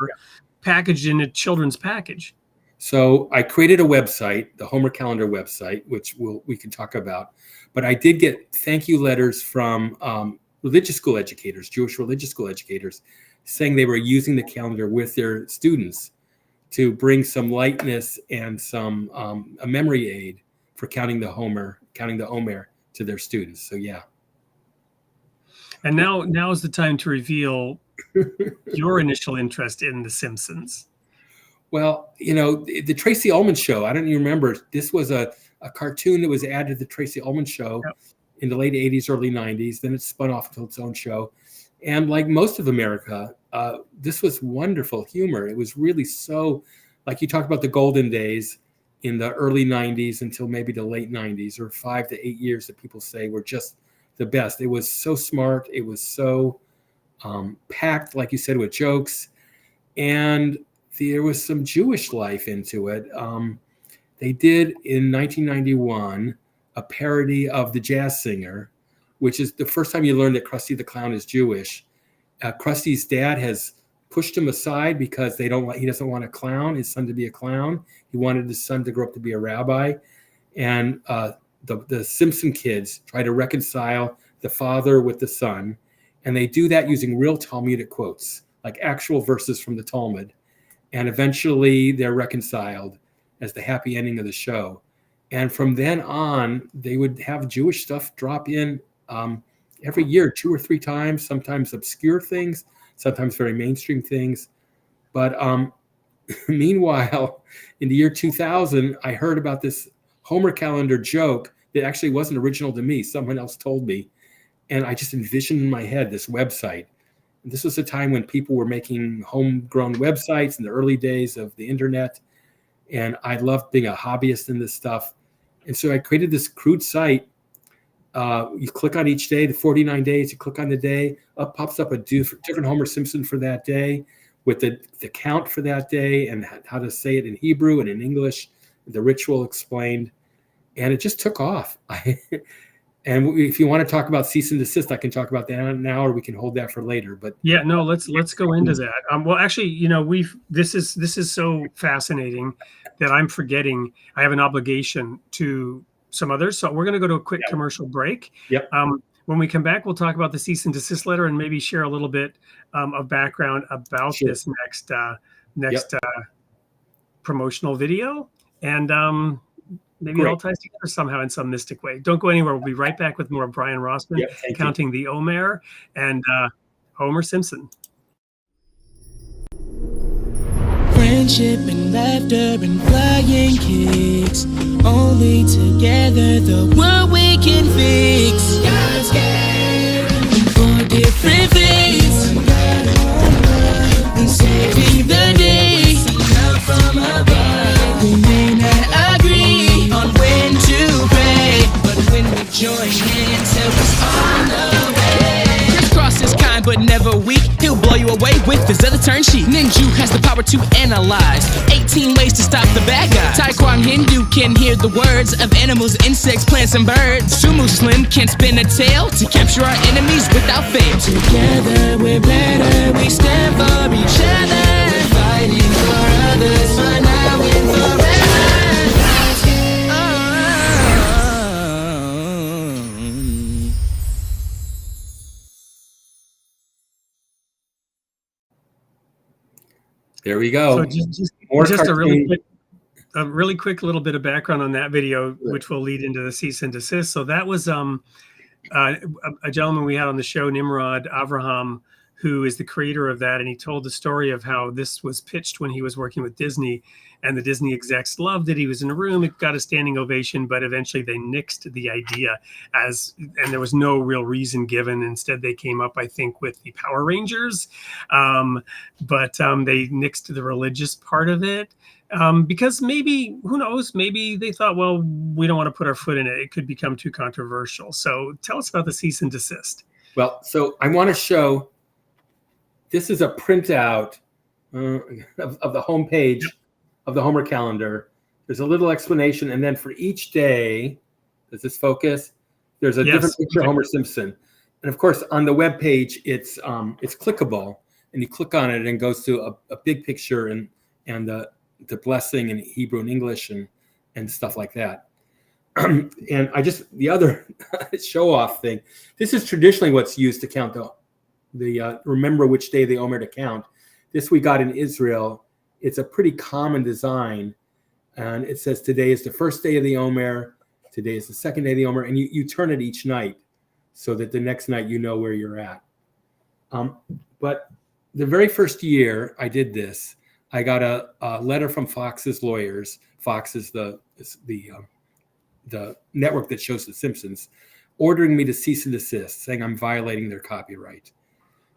packaged in a children's package. So I created a website, the Homer Calendar website, which we can talk about. But I did get thank you letters from religious school educators, Jewish religious school educators, saying they were using the calendar with their students to bring some lightness and some a memory aid for counting the Omer to their students. So yeah. And now is the time to reveal your initial interest in The Simpsons. Well, the Tracy Ullman Show, I don't even remember. This was a cartoon that was added to the Tracy Ullman Show in the late 80s, early 90s. Then it spun off into its own show. And like most of America, this was wonderful humor. It was really so, like you talked about the golden days in the early 90s until maybe the late 90s, or 5 to 8 years that people say were just the best. It was so smart. It was so packed, like you said, with jokes. And there was some Jewish life into it. They did in 1991 a parody of The Jazz Singer, which is the first time you learn that Krusty the Clown is Jewish. Krusty's dad has pushed him aside because he doesn't want his son to be a clown. He wanted his son to grow up to be a rabbi. And the Simpson kids try to reconcile the father with the son. And they do that using real Talmudic quotes, like actual verses from the Talmud. And eventually they're reconciled as the happy ending of the show. And from then on, they would have Jewish stuff drop in every year, 2 or 3 times, sometimes obscure things, sometimes very mainstream things. But meanwhile, in the year 2000, I heard about this Homer calendar joke that actually wasn't original to me. Someone else told me. And I just envisioned in my head this website. And this was a time when people were making homegrown websites in the early days of the internet. And I loved being a hobbyist in this stuff. And so I created this crude site. You click on each day, the 49 days, you click on the day, up pops up a different Homer Simpson for that day with the count for that day and how to say it in Hebrew and in English, the ritual explained. And it just took off. And if you want to talk about cease and desist, I can talk about that now, or we can hold that for later. But yeah, no, let's go into that. Well, actually, this is so fascinating that I'm forgetting I have an obligation to some others. So we're going to go to a quick commercial break. Yep. When we come back, we'll talk about the cease and desist letter and maybe share a little bit of background about this next promotional video. And maybe it all ties together somehow in some mystic way. Don't go anywhere. We'll be right back with more of Brian Rosman, counting the Omer, and Homer Simpson. Friendship and laughter and flying kicks. Only together the world we can fix. God's game for different things. And saving the day. Love from above. We may not agree on when to pray, but when we join hands, help us on the way. Crisscross is kind but never weak. He'll blow you away with his other turn sheet. Ninja has the power to analyze 18 ways to stop the bad guy. Taekwon Hindu can hear the words of animals, insects, plants, and birds. Sumo Slim can spin a tail to capture our enemies without fail. Together we're better, we stand for each other, fighting for others for now and forever. There we go. So just a really quick little bit of background on that video, which will lead into the cease and desist. So that was a gentleman we had on the show, Nimrod Avraham, who is the creator of that. And he told the story of how this was pitched when he was working with Disney, and the Disney execs loved it. He was in a room, it got a standing ovation, but eventually they nixed the idea and there was no real reason given. Instead, they came up, I think, with the Power Rangers, but they nixed the religious part of it. Because maybe, who knows, maybe they thought, well, we don't want to put our foot in it. It could become too controversial. So tell us about the cease and desist. Well, so I want to show, this is a printout of the homepage of the Homer calendar. There's a little explanation. And then for each day, does this focus? There's a different picture of Homer Simpson. And of course, on the web page, it's clickable. And you click on it and it goes to a big picture and the blessing in Hebrew and English and stuff like that. And the other show off thing, this is traditionally what's used to count the remember which day the Omer to count. This we got in Israel. It's a pretty common design. And it says today is the first day of the Omer. Today is the second day of the Omer. And you turn it each night so that the next night you know where you're at. But the very first year I did this, I got a letter from Fox's lawyers. Fox is the network that shows the Simpsons, ordering me to cease and desist, saying I'm violating their copyright.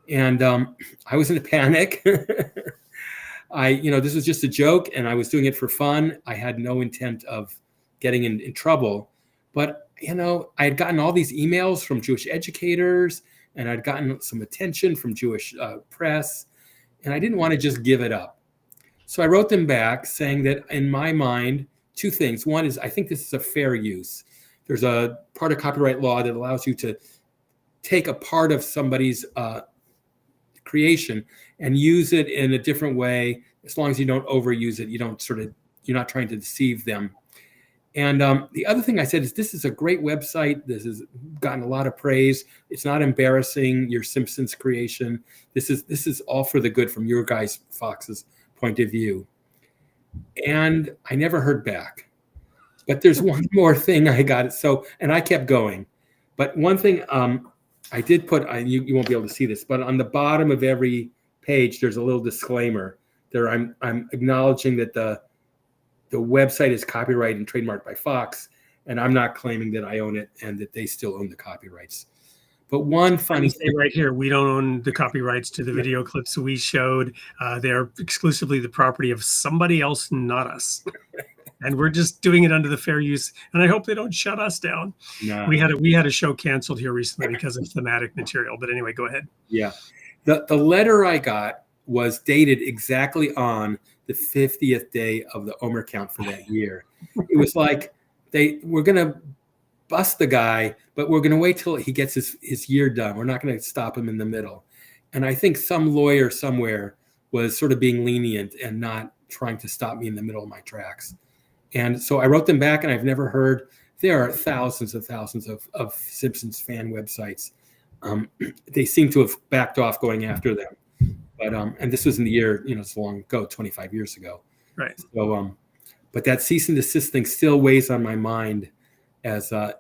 And I was in a panic. This was just a joke, and I was doing it for fun. I had no intent of getting in trouble. But, I had gotten all these emails from Jewish educators, and I'd gotten some attention from Jewish press, and I didn't want to just give it up. So I wrote them back saying that in my mind, two things. One is I think this is a fair use. There's a part of copyright law that allows you to take a part of somebody's creation and use it in a different way, as long as you don't overuse it. You're not trying to deceive them. And the other thing I said is this is a great website. This has gotten a lot of praise. It's not embarrassing your Simpsons creation. This is all for the good from your guys, Fox's point of view. And I never heard back. But there's one more thing I got. And I kept going. But one thing I did put, you won't be able to see this, but on the bottom of every page, there's a little disclaimer there. I'm acknowledging that the website is copyrighted and trademarked by Fox, and I'm not claiming that I own it and that they still own the copyrights. But one funny thing right here, we don't own the copyrights to the video clips we showed. They're exclusively the property of somebody else, not us. And we're just doing it under the fair use. And I hope they don't shut us down. No. We had a show canceled here recently because of thematic material. But anyway, go ahead. Yeah. The letter I got was dated exactly on the 50th day of the Omer count for that year. It was like they were going to bust the guy, but we're going to wait till he gets his year done. We're not going to stop him in the middle. And I think some lawyer somewhere was sort of being lenient and not trying to stop me in the middle of my tracks. And so I wrote them back, and I've never heard. There are thousands and thousands of Simpsons fan websites. They seem to have backed off going after them. But and this was in the year, so long ago, 25 years ago. Right. So, but that cease and desist thing still weighs on my mind as, and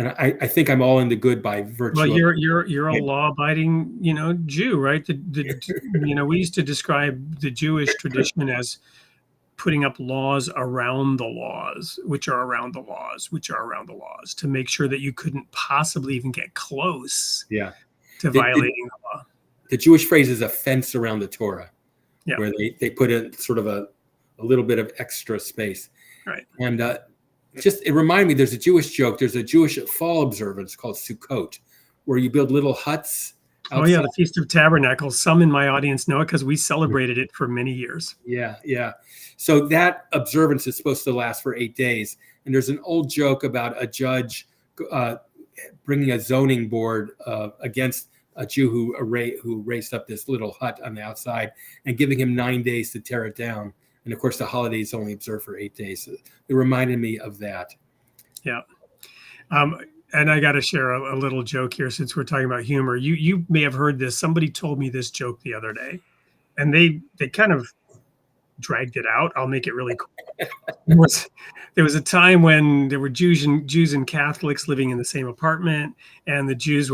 I think I'm all in the good by virtue. Well, you're a law-abiding, Jew, right? We used to describe the Jewish tradition as putting up laws around the laws, which are around the laws, which are around the laws, to make sure that you couldn't possibly even get close to violating the law. The Jewish phrase is a fence around the Torah, where they put in sort of a little bit of extra space. Right. And it reminded me, there's a Jewish joke. There's a Jewish fall observance called Sukkot, where you build little huts outside. Oh, yeah, the Feast of Tabernacles. Some in my audience know it because we celebrated it for many years. Yeah. So that observance is supposed to last for 8 days. And there's an old joke about a judge bringing a zoning board against a Jew who raised up this little hut on the outside and giving him 9 days to tear it down. And of course, the holidays only observed for 8 days. So it reminded me of that. Yeah. And I got to share a little joke here since we're talking about humor. You may have heard this. Somebody told me this joke the other day, and they kind of dragged it out. I'll make it really quick. There was a time when there were Jews and Catholics living in the same apartment, and the Jewish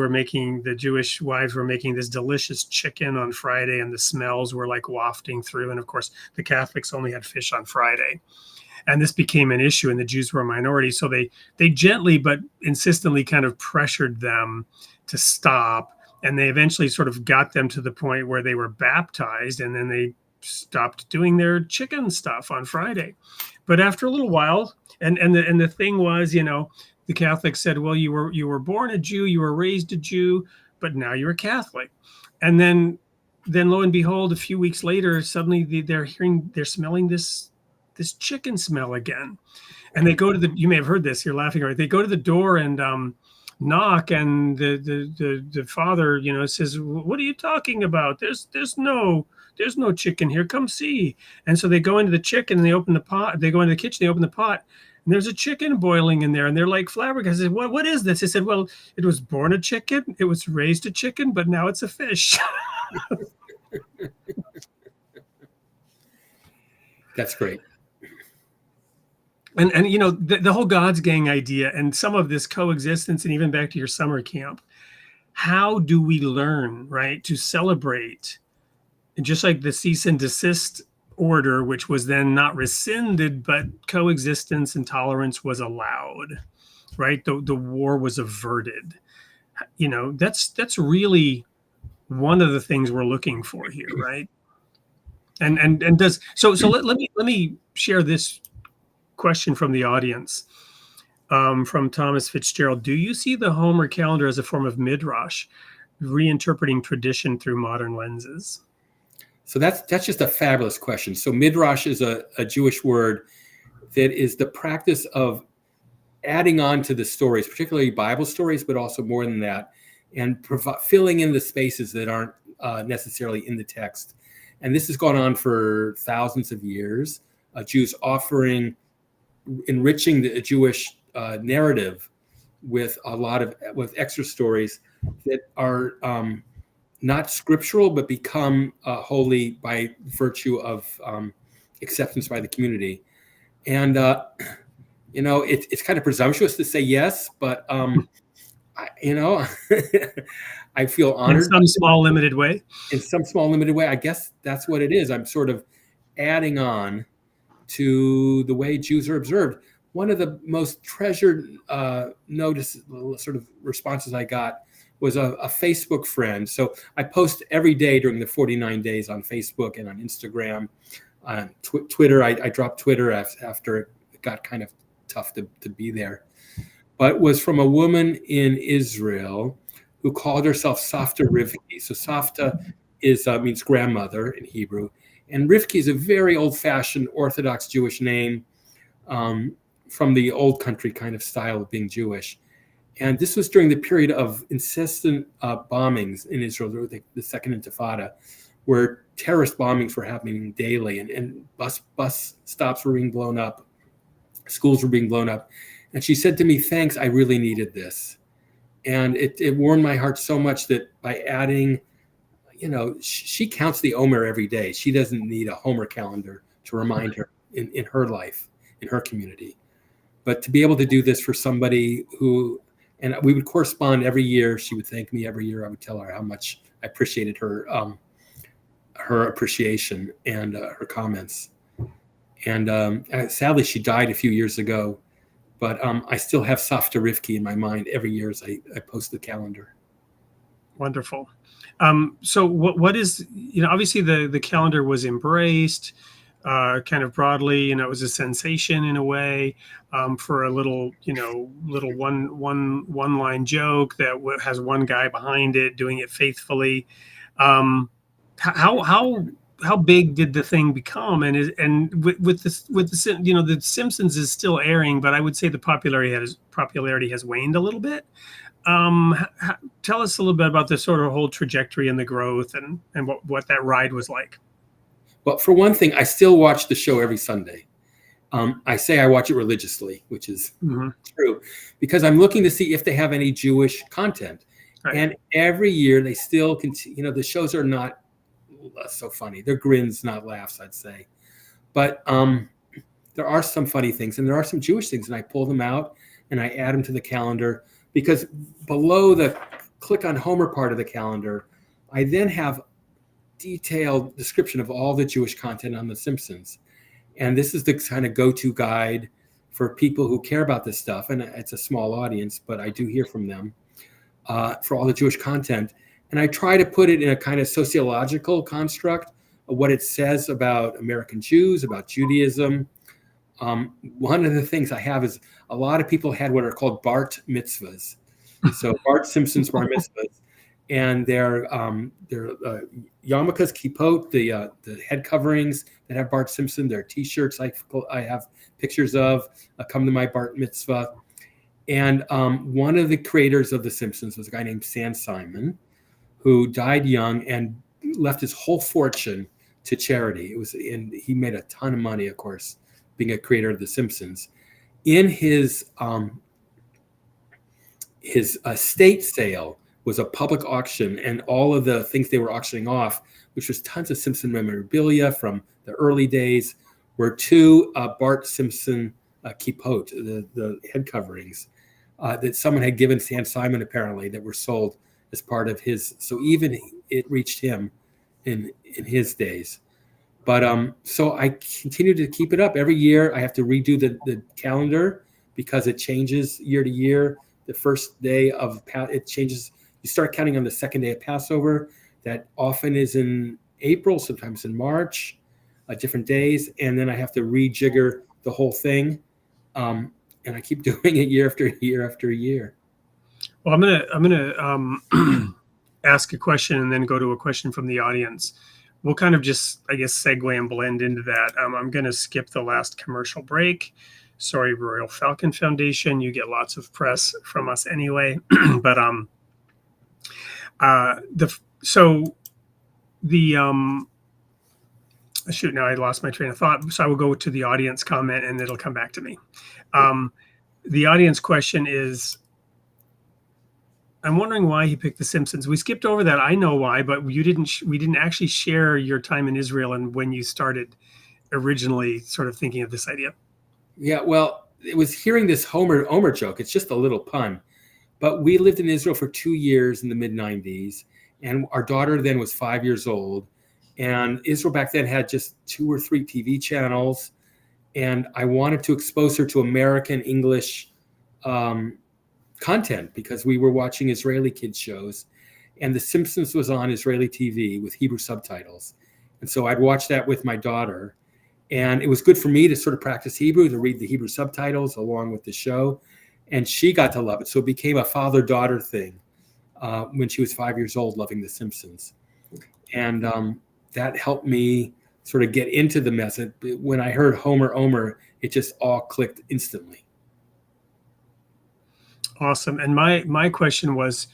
wives were making this delicious chicken on Friday, and the smells were like wafting through. And of course, the Catholics only had fish on Friday. And this became an issue, and the Jews were a minority. So they gently but insistently kind of pressured them to stop. And they eventually sort of got them to the point where they were baptized, and then they stopped doing their chicken stuff on Friday. But after a little while, and the thing was, the Catholics said, well, you were born a Jew, you were raised a Jew, but now you're a Catholic. And then lo and behold, a few weeks later, suddenly they're smelling this chicken smell again. And they go to you may have heard this, you're laughing, right? They go to the door and knock, and the father, says, what are you talking about? There's no chicken here. Come see. And so they go into the chicken and they open the pot. They go into the kitchen, they open the pot, and there's a chicken boiling in there. And they're like flabbergasted. What is this? They said, well, it was born a chicken. It was raised a chicken, but now it's a fish. That's great. And the whole God's gang idea and some of this coexistence, and even back to your summer camp, how do we learn, right, to celebrate? And just like the cease and desist order, which was then not rescinded, but coexistence and tolerance was allowed, right? The war was averted. That's really one of the things we're looking for here, right? And does so let me share this question from the audience, from Thomas Fitzgerald. Do you see the Homer calendar as a form of midrash, reinterpreting tradition through modern lenses? So that's just a fabulous question. So midrash is a Jewish word that is the practice of adding on to the stories, particularly Bible stories, but also more than that, and filling in the spaces that aren't necessarily in the text. And this has gone on for thousands of years. Jews enriching the Jewish narrative with with extra stories that are not scriptural, but become holy by virtue of acceptance by the community. And it's kind of presumptuous to say yes, but I feel honored. In some small limited way. In some small limited way, I guess that's what it is. I'm sort of adding on to the way Jews are observed. One of the most treasured responses I got was a Facebook friend. So I post every day during the 49 days on Facebook and on Instagram. On Twitter, I dropped Twitter after it got kind of tough to be there. But it was from a woman in Israel who called herself Savta Rivki. So Savta means grandmother in Hebrew. And Rivki is a very old-fashioned Orthodox Jewish name, from the old country kind of style of being Jewish. And this was during the period of incessant bombings in Israel, the Second Intifada, where terrorist bombings were happening daily, and bus stops were being blown up, schools were being blown up. And she said to me, "Thanks, I really needed this." And it warmed my heart so much that by adding, she counts the Omer every day. She doesn't need a Homer calendar to remind her in her life, in her community. But to be able to do this for somebody who, and we would correspond every year. She would thank me every year. I would tell her how much I appreciated her appreciation and her comments. And sadly, she died a few years ago. But I still have Safta Rivki in my mind every year as I post the calendar. Wonderful. So what is, obviously the calendar was embraced kind of broadly, it was a sensation in a way for a little one line joke that has one guy behind it doing it faithfully. How big did the thing become? And with the Simpsons is still airing, but I would say the popularity has waned a little bit. Tell us a little bit about the sort of whole trajectory and the growth and what that ride was like. Well, for one thing, I still watch the show every Sunday. I say I watch it religiously, which is true, because I'm looking to see if they have any Jewish content. Right. And every year they still continue. The shows are not so funny. They're grins, not laughs, I'd say. But there are some funny things, and there are some Jewish things, and I pull them out and I add them to the calendar, because below the click on Homer part of the calendar, I then have detailed description of all the Jewish content on The Simpsons. And this is the kind of go-to guide for people who care about this stuff. And it's a small audience, but I do hear from them for all the Jewish content. And I try to put it in a kind of sociological construct of what it says about American Jews, about Judaism. One of the things I have is a lot of people had what are called Bart mitzvahs. So Bart Simpson's bar mitzvahs. And they're yarmulkes, kippot, the head coverings that have Bart Simpson. They're T-shirts I have pictures of. Come to my Bart mitzvah. And one of the creators of The Simpsons was a guy named Sam Simon, who died young and left his whole fortune to charity. And he made a ton of money, of course, being a creator of The Simpsons. In his estate sale was a public auction, and all of the things they were auctioning off, which was tons of Simpson memorabilia from the early days, were two Bart Simpson kippot, the head coverings that someone had given Sam Simon apparently, that were sold as part of his. So even it reached him in his days. But so I continue to keep it up every year. I have to redo the calendar because it changes year to year. The first day of it changes. You start counting on the second day of Passover. That often is in April, sometimes in March, different days. And then I have to rejigger the whole thing. And I keep doing it year after year after year. Well, I'm gonna ask a question and then go to a question from the audience. We'll kind of just, I guess, segue and blend into that. I'm going to skip the last commercial break. Sorry, Royal Falcon Foundation. You get lots of press from us anyway. But shoot, now I lost my train of thought. So I will go to the audience comment and it'll come back to me. The audience question is, I'm wondering why he picked The Simpsons. We skipped over that. I know why, but we didn't actually share your time in Israel and when you started originally sort of thinking of this idea. Yeah, well, it was hearing this Omer joke. It's just a little pun. But we lived in Israel for 2 years in the mid-90s, and our daughter then was 5 years old. And Israel back then had just 2 or 3 TV channels. And I wanted to expose her to American English content because we were watching Israeli kids shows, and The Simpsons was on Israeli TV with Hebrew subtitles. And so I'd watch that with my daughter, and it was good for me to sort of practice Hebrew, to read the Hebrew subtitles along with the show. And she got to love it. So it became a father-daughter thing when she was 5 years old, loving The Simpsons. And that helped me sort of get into the mess. When I heard Omer, it just all clicked instantly. Awesome. And my question was,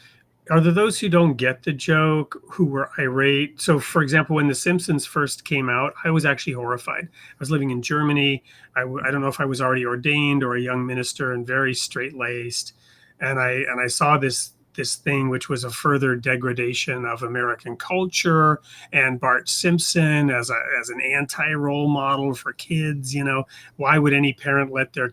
are there those who don't get the joke, who were irate? So, for example, when The Simpsons first came out, I was actually horrified. I was living in Germany. I don't know if I was already ordained or a young minister and very straight-laced. And I saw this thing, which was a further degradation of American culture, and Bart Simpson as an anti-role model for kids. Why would any parent let their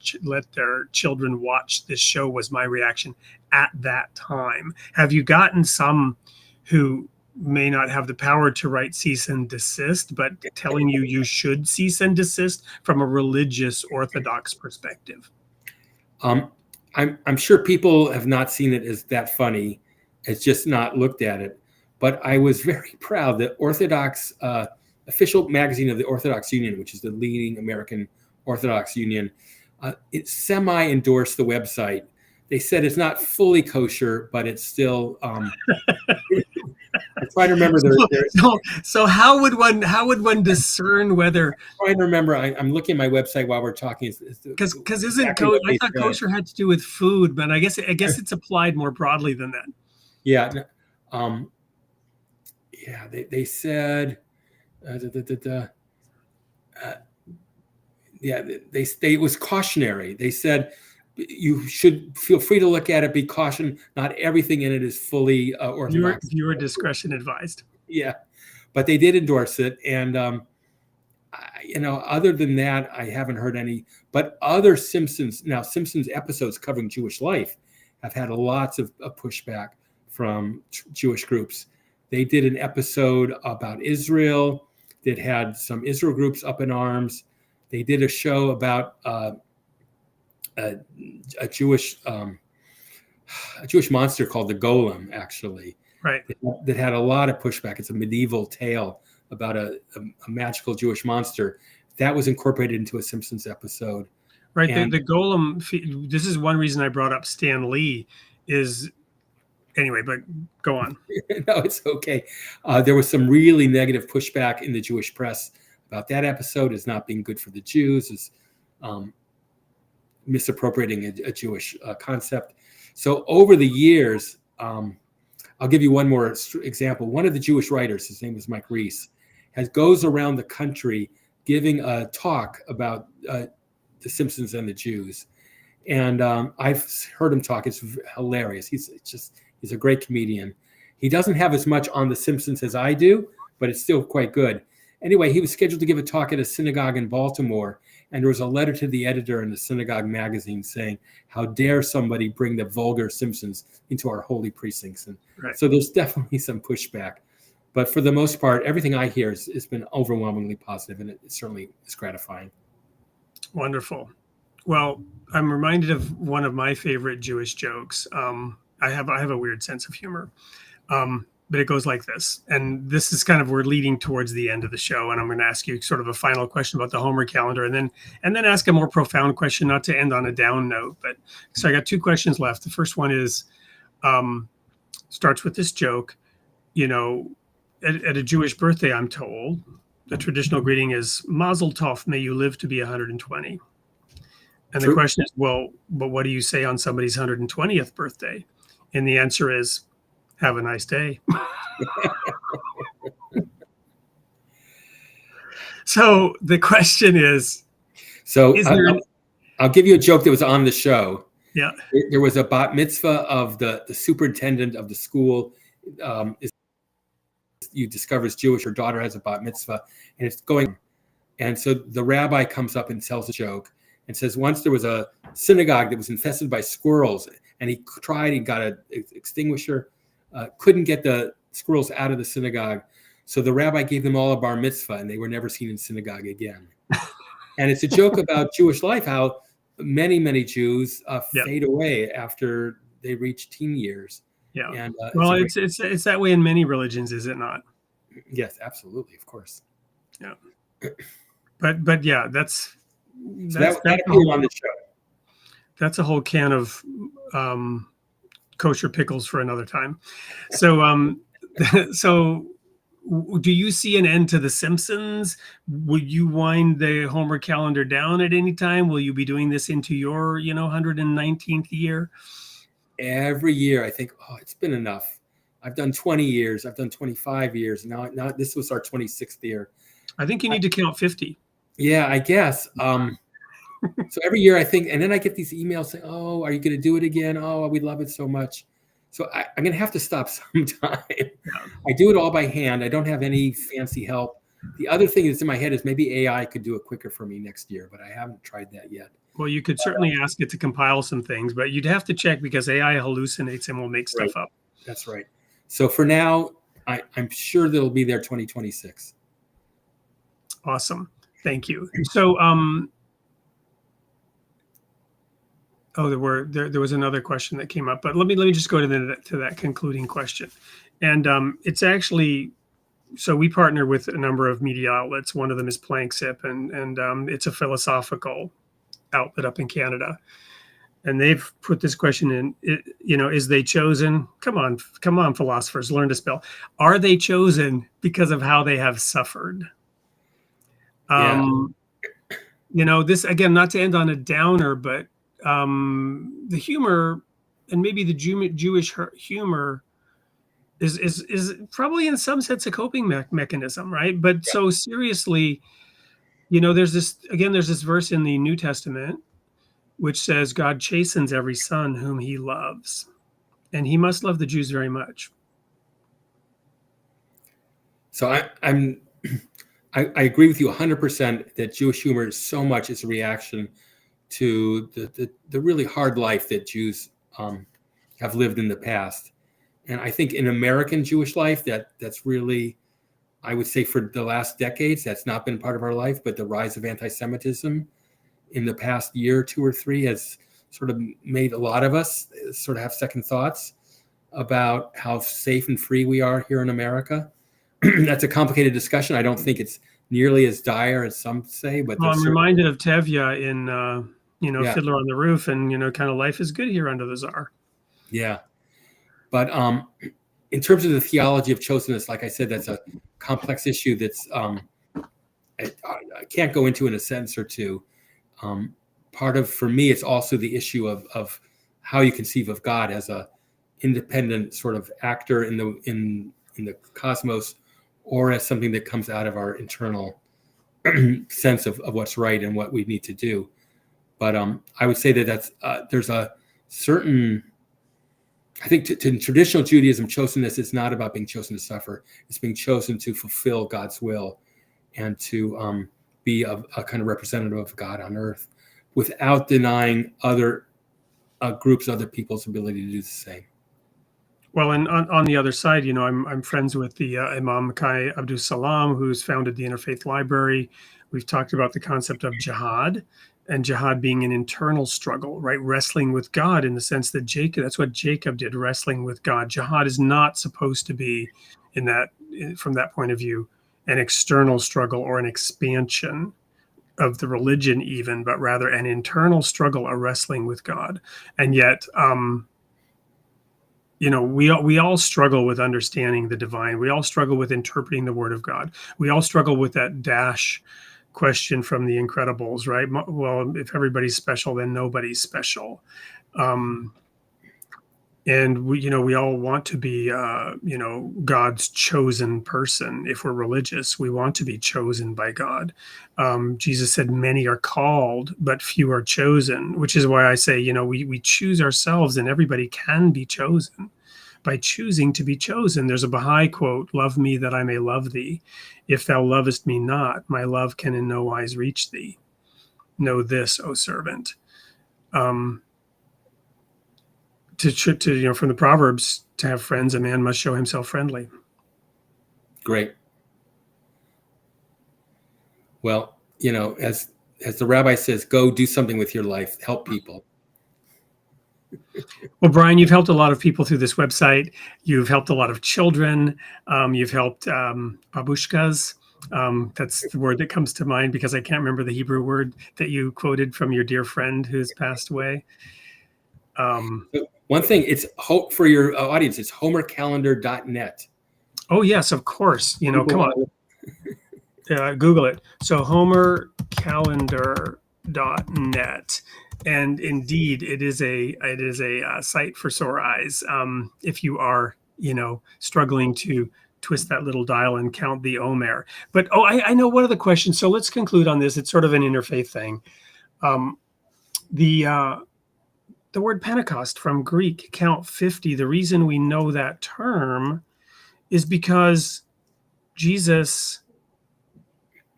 children watch this show? Was my reaction at that time. Have you gotten some who may not have the power to write cease and desist, but telling you should cease and desist from a religious Orthodox perspective? I'm sure people have not seen it as that funny. It's just not looked at it. But I was very proud that Orthodox, official magazine of the Orthodox Union, which is the leading American Orthodox Union, it semi-endorsed the website. They said it's not fully kosher, but it's still. I'm trying to remember. So how would one discern whether? I'm trying to remember. I'm looking at my website while we're talking. Because I thought kosher had to do with food, but I guess it's applied more broadly than that. Yeah. Yeah. They said. Yeah. It was cautionary. They said, you should feel free to look at it. Be cautioned. Not everything in it is fully Orthodox. Viewer discretion advised. Yeah, but they did endorse it, and other than that, I haven't heard any. But other Simpsons episodes covering Jewish life have had lots of pushback from Jewish groups. They did an episode about Israel that had some Israel groups up in arms. They did a show about a Jewish monster called the Golem, actually, right? That had a lot of pushback. It's a medieval tale about a magical Jewish monster that was incorporated into a Simpsons episode. Right. And the Golem. This is one reason I brought up Stan Lee. Anyway, but go on. No, it's okay. There was some really negative pushback in the Jewish press about that episode as not being good for the Jews, as misappropriating a Jewish concept. So over the years, I'll give you one more example. One of the Jewish writers, his name is Mike Reese, goes around the country giving a talk about the Simpsons and the Jews. And I've heard him talk. It's hilarious. He's a great comedian. He doesn't have as much on the Simpsons as I do, but it's still quite good. Anyway, he was scheduled to give a talk at a synagogue in Baltimore, and there was a letter to the editor in the synagogue magazine saying, how dare somebody bring the vulgar Simpsons into our holy precincts? And right. So there's definitely some pushback. But for the most part, everything I hear has been overwhelmingly positive, and it certainly is gratifying. Wonderful. Well, I'm reminded of one of my favorite Jewish jokes. I have a weird sense of humor. But it goes like this. And this is we're leading towards the end of the show. And I'm going to ask you sort of a final question about the Homer calendar, and then ask a more profound question, not to end on a down note. But so I got two questions left. The first one is, starts with this joke. At a Jewish birthday, I'm told, the traditional greeting is Mazel Tov, may you live to be 120. And True. The question is, well, but what do you say on somebody's 120th birthday? And the answer is, have a nice day. So the question is, I'll give you a joke that was on the show. Yeah. There was a bat mitzvah of the superintendent of the school. You discover is Jewish. Her daughter has a bat mitzvah, and it's going. And so the rabbi comes up and tells a joke and says, once there was a synagogue that was infested by squirrels, and he got an extinguisher, couldn't get the squirrels out of the synagogue. So the rabbi gave them all a bar mitzvah, and they were never seen in synagogue again. And it's a joke about Jewish life, how many, many Jews fade away after they reach teen years. Yeah. And, well, it's that way in many religions, is it not? Yes, absolutely, of course. Yeah. But yeah, that's that appeared on the show. That's a whole can of kosher pickles for another time. So so do you see an end to the Simpsons? Will you wind the Homer calendar down at any time? Will you be doing this into your 119th year? Every year I think, oh, it's been enough. I've done 20 years. I've done 25 years. Now this was our 26th year. I think you need to count 50. Yeah, I guess. So every year I think, and then I get these emails saying, oh, are you going to do it again? Oh, we love it so much. So I'm going to have to stop sometime. I do it all by hand. I don't have any fancy help. The other thing that's in my head is maybe AI could do it quicker for me next year, but I haven't tried that yet. Well, you could certainly ask it to compile some things, but you'd have to check because AI hallucinates and will make stuff up. That's right. So for now, I'm sure that it'll be there 2026. Awesome. Thank you. So, there was another question that came up, but let me just go to that concluding question. And it's actually, so we partner with a number of media outlets. One of them is Planksip, and it's a philosophical outlet up in Canada. And they've put this question in, is they chosen? Come on, philosophers, learn to spell. Are they chosen because of how they have suffered? This, again, not to end on a downer, but the humor, and maybe the Jewish humor is probably in some sense a coping mechanism, right? But so seriously, there's this verse in the New Testament which says God chastens every son whom he loves, and he must love the Jews very much. So I agree with you 100% that Jewish humor is so much as a reaction to the really hard life that Jews have lived in the past. And I think in American Jewish life, that's really, I would say for the last decades, that's not been part of our life, but the rise of anti-Semitism in the past year, 2 or 3, has sort of made a lot of us sort of have second thoughts about how safe and free we are here in America. That's a complicated discussion. I don't think it's nearly as dire as some say, but I'm reminded of Tevye in Fiddler on the Roof, and kind of life is good here under the Tsar. Yeah, but in terms of the theology of chosenness, like I said, that's a complex issue that's I can't go into in a sentence or two. For me, it's also the issue of how you conceive of God as a independent sort of actor in the cosmos, or as something that comes out of our internal sense of what's right and what we need to do. But I would say that there's a certain, I think in traditional Judaism, chosenness is not about being chosen to suffer. It's being chosen to fulfill God's will and to be a kind of representative of God on earth without denying other groups, other people's ability to do the same. Well, and on the other side, I'm friends with the Imam Kai Abdus Salam, who's founded the Interfaith Library. We've talked about the concept of jihad, and jihad being an internal struggle, right? Wrestling with God, in the sense that that's what Jacob did, wrestling with God. Jihad is not supposed to be, from that point of view, an external struggle or an expansion of the religion even, but rather an internal struggle, a wrestling with God. And yet, we all struggle with understanding the divine. We all struggle with interpreting the word of God. We all struggle with that Dash question from The Incredibles, right? Well, if everybody's special, then nobody's special. And we all want to be, God's chosen person. If we're religious, we want to be chosen by God. Jesus said, many are called, but few are chosen, which is why I say, we choose ourselves, and everybody can be chosen by choosing to be chosen. There's a Baha'i quote, love me that I may love thee. If thou lovest me not, my love can in no wise reach thee. Know this, O servant. From the Proverbs, to have friends, a man must show himself friendly. Great. Well, as the rabbi says, go do something with your life, help people. Well, Brian, you've helped a lot of people through this website. You've helped a lot of children. You've helped babushkas. That's the word that comes to mind because I can't remember the Hebrew word that you quoted from your dear friend who's passed away. One thing, it's hope for your audience. It's homercalendar.net. Oh yes, of course. Come Google on. Google it. So homercalendar.net, and indeed it is a site for sore eyes. If you are struggling to twist that little dial and count the Omer. But I know one of the questions. So let's conclude on this. It's sort of an interfaith thing. Um, the word Pentecost from Greek, count 50. The reason we know that term is because Jesus,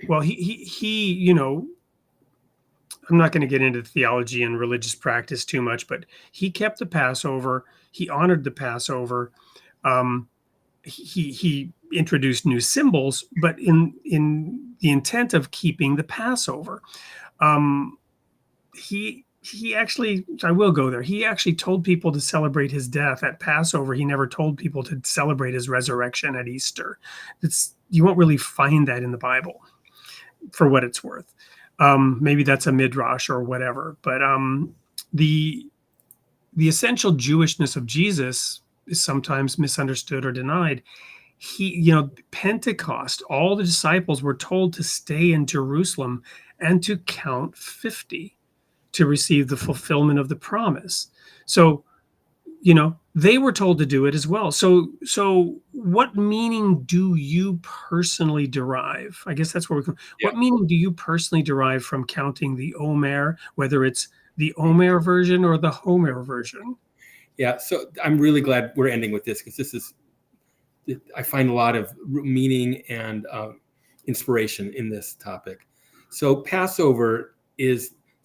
well, he I'm not going to get into theology and religious practice too much, but he kept the Passover. He honored the Passover. He introduced new symbols, but in the intent of keeping the Passover. He actually, I will go there. He actually told people to celebrate his death at Passover. He never told people to celebrate his resurrection at Easter. You won't really find that in the Bible, for what it's worth. Maybe that's a midrash or whatever. But the essential Jewishness of Jesus is sometimes misunderstood or denied. Pentecost, all the disciples were told to stay in Jerusalem and to count 50 to receive the fulfillment of the promise. So, they were told to do it as well. So what meaning do you personally derive? I guess that's where we come. Yeah. What meaning do you personally derive from counting the Omer, whether it's the Omer version or the Homer version? Yeah, so I'm really glad we're ending with this, because I find a lot of meaning and inspiration in this topic. So Passover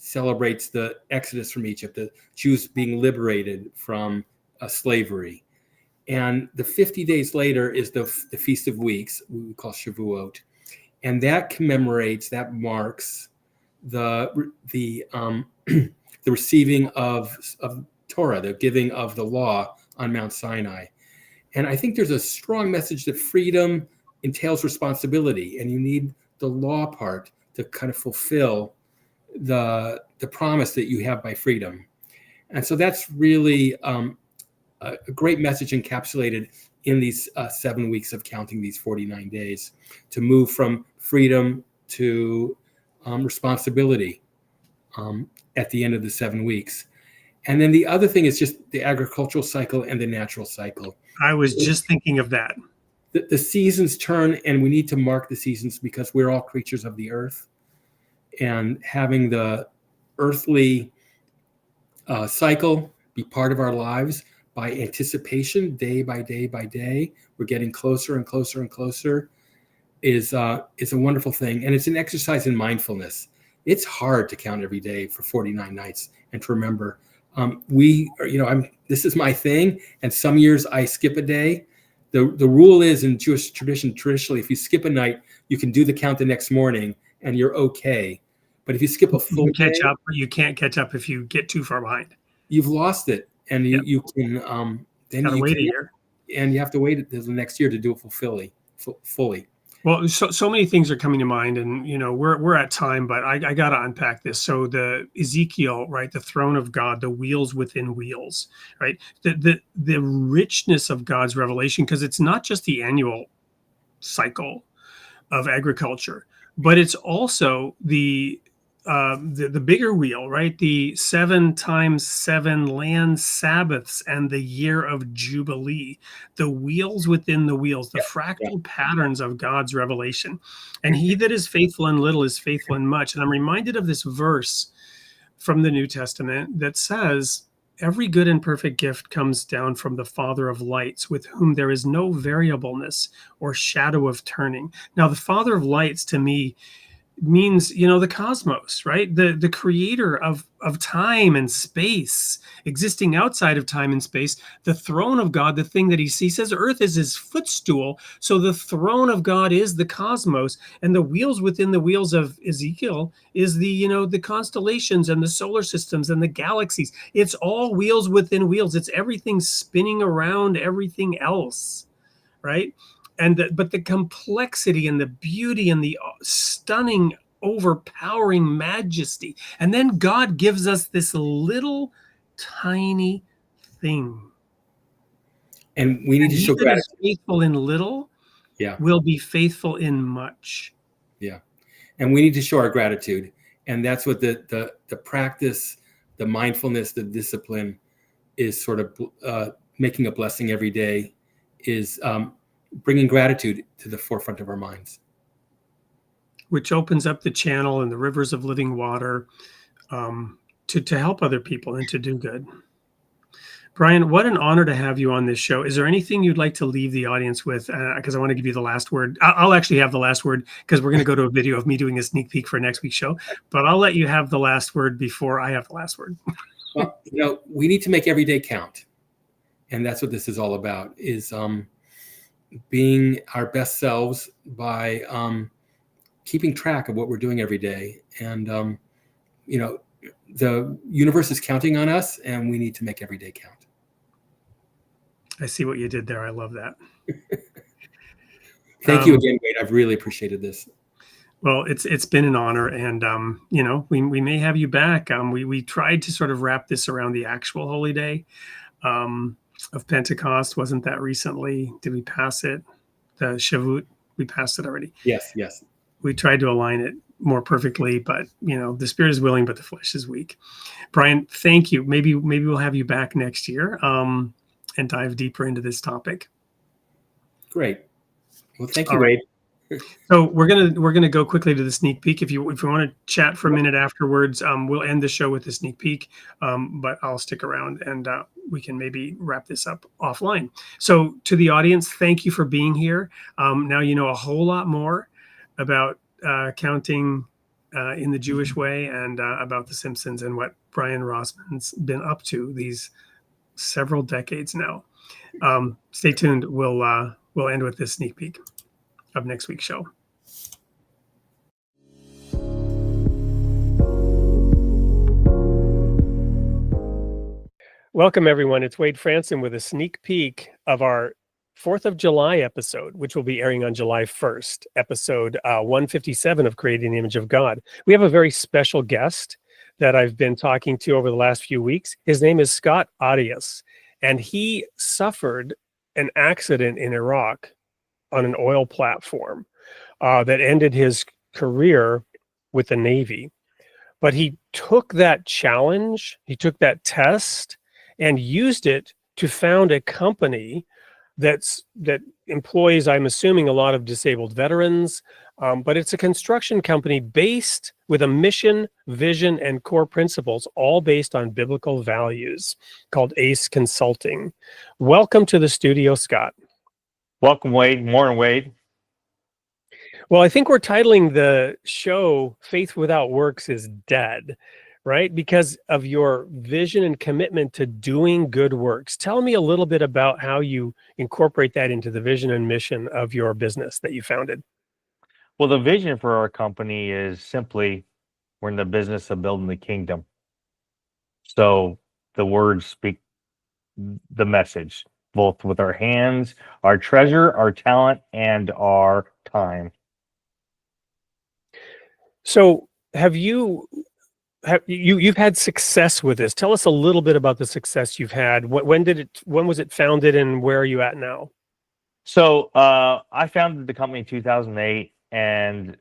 celebrates the Exodus from Egypt, the Jews being liberated from slavery. And the 50 days later is the Feast of Weeks, we call Shavuot. And that marks the receiving of Torah, the giving of the law on Mount Sinai. And I think there's a strong message that freedom entails responsibility, and you need the law part to kind of fulfill the promise that you have by freedom. And so that's really a great message encapsulated in these 7 weeks of counting these 49 days, to move from freedom to responsibility at the end of the 7 weeks. And then the other thing is just the agricultural cycle and the natural cycle. I was just thinking of that. The seasons turn, and we need to mark the seasons because we're all creatures of the earth. And having the earthly cycle be part of our lives by anticipation, day by day by day, we're getting closer and closer and closer, is a wonderful thing. And it's an exercise in mindfulness. It's hard to count every day for 49 nights and to remember. This is my thing, and some years I skip a day. The rule is in Jewish tradition, traditionally, if you skip a night, you can do the count the next morning and you're okay. But if you skip a full day, you can't catch up if you get too far behind. You've lost it, and you can then you wait a year, and you have to wait until the next year to do it fully. Well, so many things are coming to mind, and we're at time, but I got to unpack this. So the Ezekiel, right, the throne of God, the wheels within wheels, right, the richness of God's revelation, because it's not just the annual cycle of agriculture, but it's also the bigger wheel, right? The 7 times 7 land Sabbaths and the year of Jubilee, the wheels within the wheels, the fractal patterns of God's revelation. And he that is faithful in little is faithful in much. And I'm reminded of this verse from the New Testament that says, every good and perfect gift comes down from the Father of lights, with whom there is no variableness or shadow of turning. Now, the Father of lights to me means, the cosmos, right? The creator of time and space, existing outside of time and space, the throne of God, the thing that he says earth is his footstool. So the throne of God is the cosmos, and the wheels within the wheels of Ezekiel is the constellations and the solar systems and the galaxies. It's all wheels within wheels. It's everything spinning around everything else, right? But the complexity and the beauty and the stunning, overpowering majesty. And then God gives us this little tiny thing. And we need to show gratitude. Faithful in little Yeah. will be faithful in much. Yeah. And we need to show our gratitude. And that's what the practice, the mindfulness, the discipline is sort of making a blessing every day, is bringing gratitude to the forefront of our minds. Which opens up the channel and the rivers of living water to help other people and to do good. Brian, what an honor to have you on this show. Is there anything you'd like to leave the audience with? Because I want to give you the last word. I'll actually have the last word because we're going to go to a video of me doing a sneak peek for next week's show. But I'll let you have the last word before I have the last word. Well, we need to make every day count. And that's what this is all about, is being our best selves by keeping track of what we're doing every day. And, the universe is counting on us, and we need to make every day count. I see what you did there. I love that. Thank you again, Wade. I've really appreciated this. Well, it's been an honor, and we may have you back. We tried to sort of wrap this around the actual holy day of Pentecost. Wasn't that recently? Did we pass it? The Shavuot, we passed it already. Yes. We tried to align it more perfectly, but the spirit is willing, but the flesh is weak. Brian, thank you. Maybe we'll have you back next year and dive deeper into this topic. Great. Well, thank you, Wade. So we're gonna go quickly to the sneak peek. If you want to chat for a minute afterwards, we'll end the show with the sneak peek. But I'll stick around and we can maybe wrap this up offline. So to the audience, thank you for being here. Now you know a whole lot more about counting in the Jewish way and about the Simpsons and what Brian Rosman's been up to these several decades now. Stay tuned. We'll end with this sneak peek of next week's show. Welcome, everyone. It's Wade Franson with a sneak peek of our 4th of July episode, which will be airing on July 1st, episode 157 of Creating the Image of God. We have a very special guest that I've been talking to over the last few weeks. His name is Scott Arias, and he suffered an accident in Iraq on an oil platform that ended his career with the Navy. But he took that challenge, he took that test, and used it to found a company that employs, I'm assuming, a lot of disabled veterans, but it's a construction company based with a mission, vision, and core principles, all based on biblical values, called ACE Consulting. Welcome to the studio, Scott. Welcome, Wade. Morning, Wade. Well, I think we're titling the show Faith Without Works is Dead, right? Because of your vision and commitment to doing good works. Tell me a little bit about how you incorporate that into the vision and mission of your business that you founded. Well, the vision for our company is simply we're in the business of building the kingdom. So the words speak the message, both with our hands, our treasure, our talent, and our time. So you've had success with this. Tell us a little bit about the success you've had. When was it founded, and where are you at now? So I founded the company in 2008, and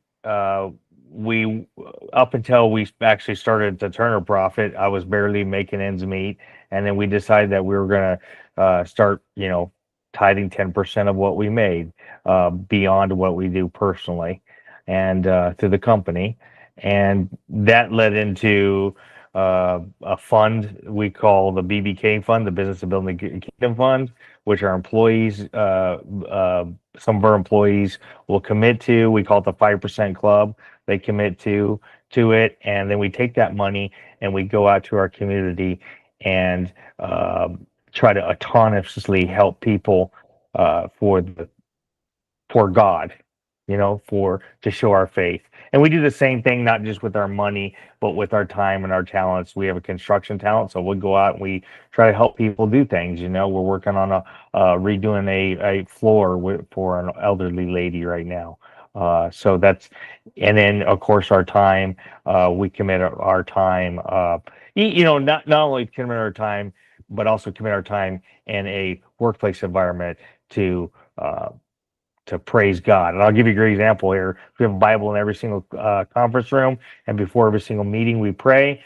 we, up until we actually started to turn a profit, I was barely making ends meet. And then we decided that we were going to start, tithing 10% of what we made beyond what we do personally and to the company. And that led into a fund we call the BBK Fund, the Business of Building the Kingdom Fund, which our employees, some of our employees will commit to. We call it the 5% Club. They commit to it, and then we take that money and we go out to our community and try to autonomously help people for God, to show our faith. And we do the same thing, not just with our money, but with our time and our talents. We have a construction talent, so we'll go out and we try to help people do things. We're working on redoing a floor for an elderly lady right now. So that's, and then of course our time, we commit our time, not only commit our time, but also commit our time in a workplace environment to praise God. And I'll give you a great example here. We have a Bible in every single conference room, and before every single meeting, we pray.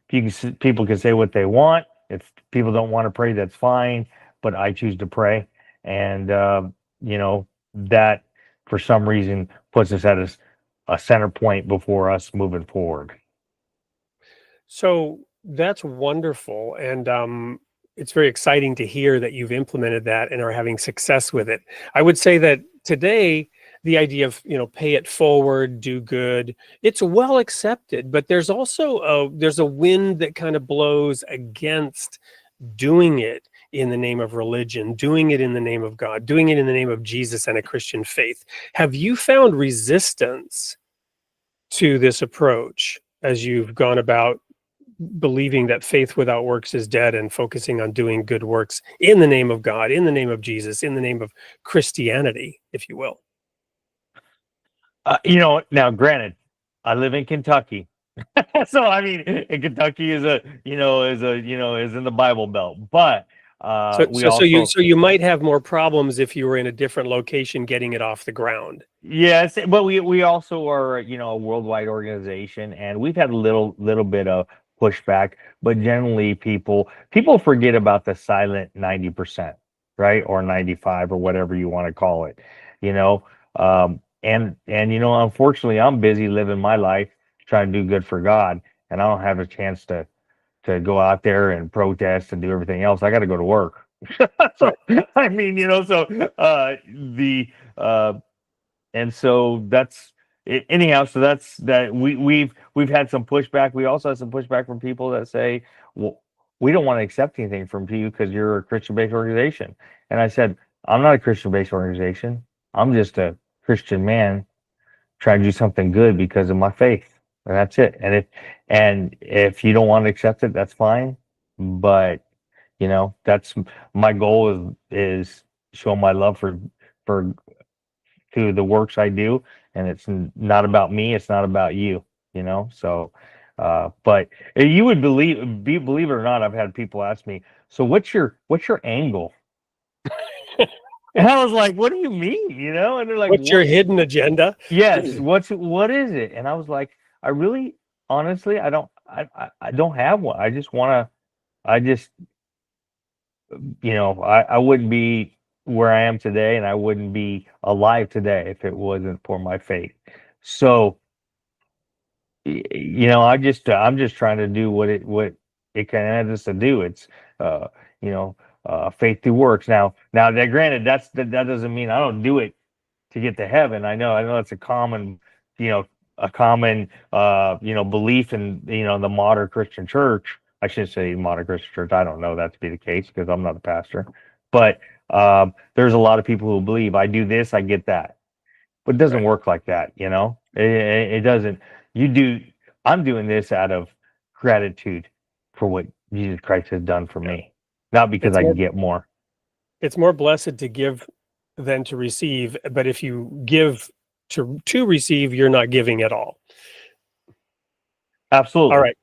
People can say what they want. If people don't want to pray, that's fine. But I choose to pray, and that for some reason puts us at a center point before us moving forward. So that's wonderful. And it's very exciting to hear that you've implemented that and are having success with it. I would say that today, the idea of, pay it forward, do good, it's well accepted, but there's also there's a wind that kind of blows against doing it in the name of religion, doing it in the name of God, doing it in the name of Jesus and a Christian faith. Have you found resistance to this approach as you've gone about believing that faith without works is dead and focusing on doing good works in the name of God, in the name of Jesus, in the name of Christianity, if you will? Now granted, I live in Kentucky. So I mean, and Kentucky is in the Bible Belt, but so you might have more problems if you were in a different location getting it off the ground. Yes, but we also are a worldwide organization, and we've had a little bit of pushback, but generally people forget about the silent 90%, right, or 95, or whatever you want to call it, and unfortunately, I'm busy living my life trying to do good for God, and I don't have a chance to go out there and protest and do everything else. I got to go to work. So I mean, and so that's it. Anyhow, so that's that. We've had some pushback. We also had some pushback from people that say, well, we don't want to accept anything from you because you're a Christian-based organization. And I said, I'm not a Christian-based organization. I'm just a Christian man trying to do something good because of my faith. And that's it. And if you don't want to accept it, that's fine. But that's my goal is show my love for to the works I do, and it's not about me, it's not about you, so but you would believe it or not, I've had people ask me, so what's your angle? And I was like, what do you mean? And they're like, what's your hidden agenda? Yes, what is it? And I was like, I really honestly I don't have one. I wouldn't be where I am today, and I wouldn't be alive today if it wasn't for my faith. So, I'm just trying to do what it can us to do. It's, faith through works. Now that granted, that doesn't mean I don't do it to get to heaven. I know that's a common, belief in, the modern Christian church. I shouldn't say modern Christian church. I don't know that to be the case because I'm not a pastor, but there's a lot of people who believe I do this, I get that, but it doesn't work like that. It doesn't. I'm doing this out of gratitude for what Jesus Christ has done for me, not because I can get more. It's more blessed to give than to receive, but if you give to receive, you're not giving at all. Absolutely. All right.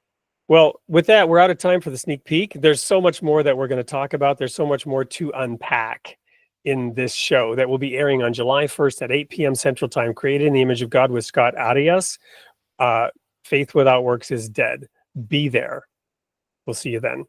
Well, with that, we're out of time for the sneak peek. There's so much more that we're going to talk about. There's so much more to unpack in this show that will be airing on July 1st at 8 p.m. Central Time, Created in the Image of God with Scott Arias. Faith without works is dead. Be there. We'll see you then.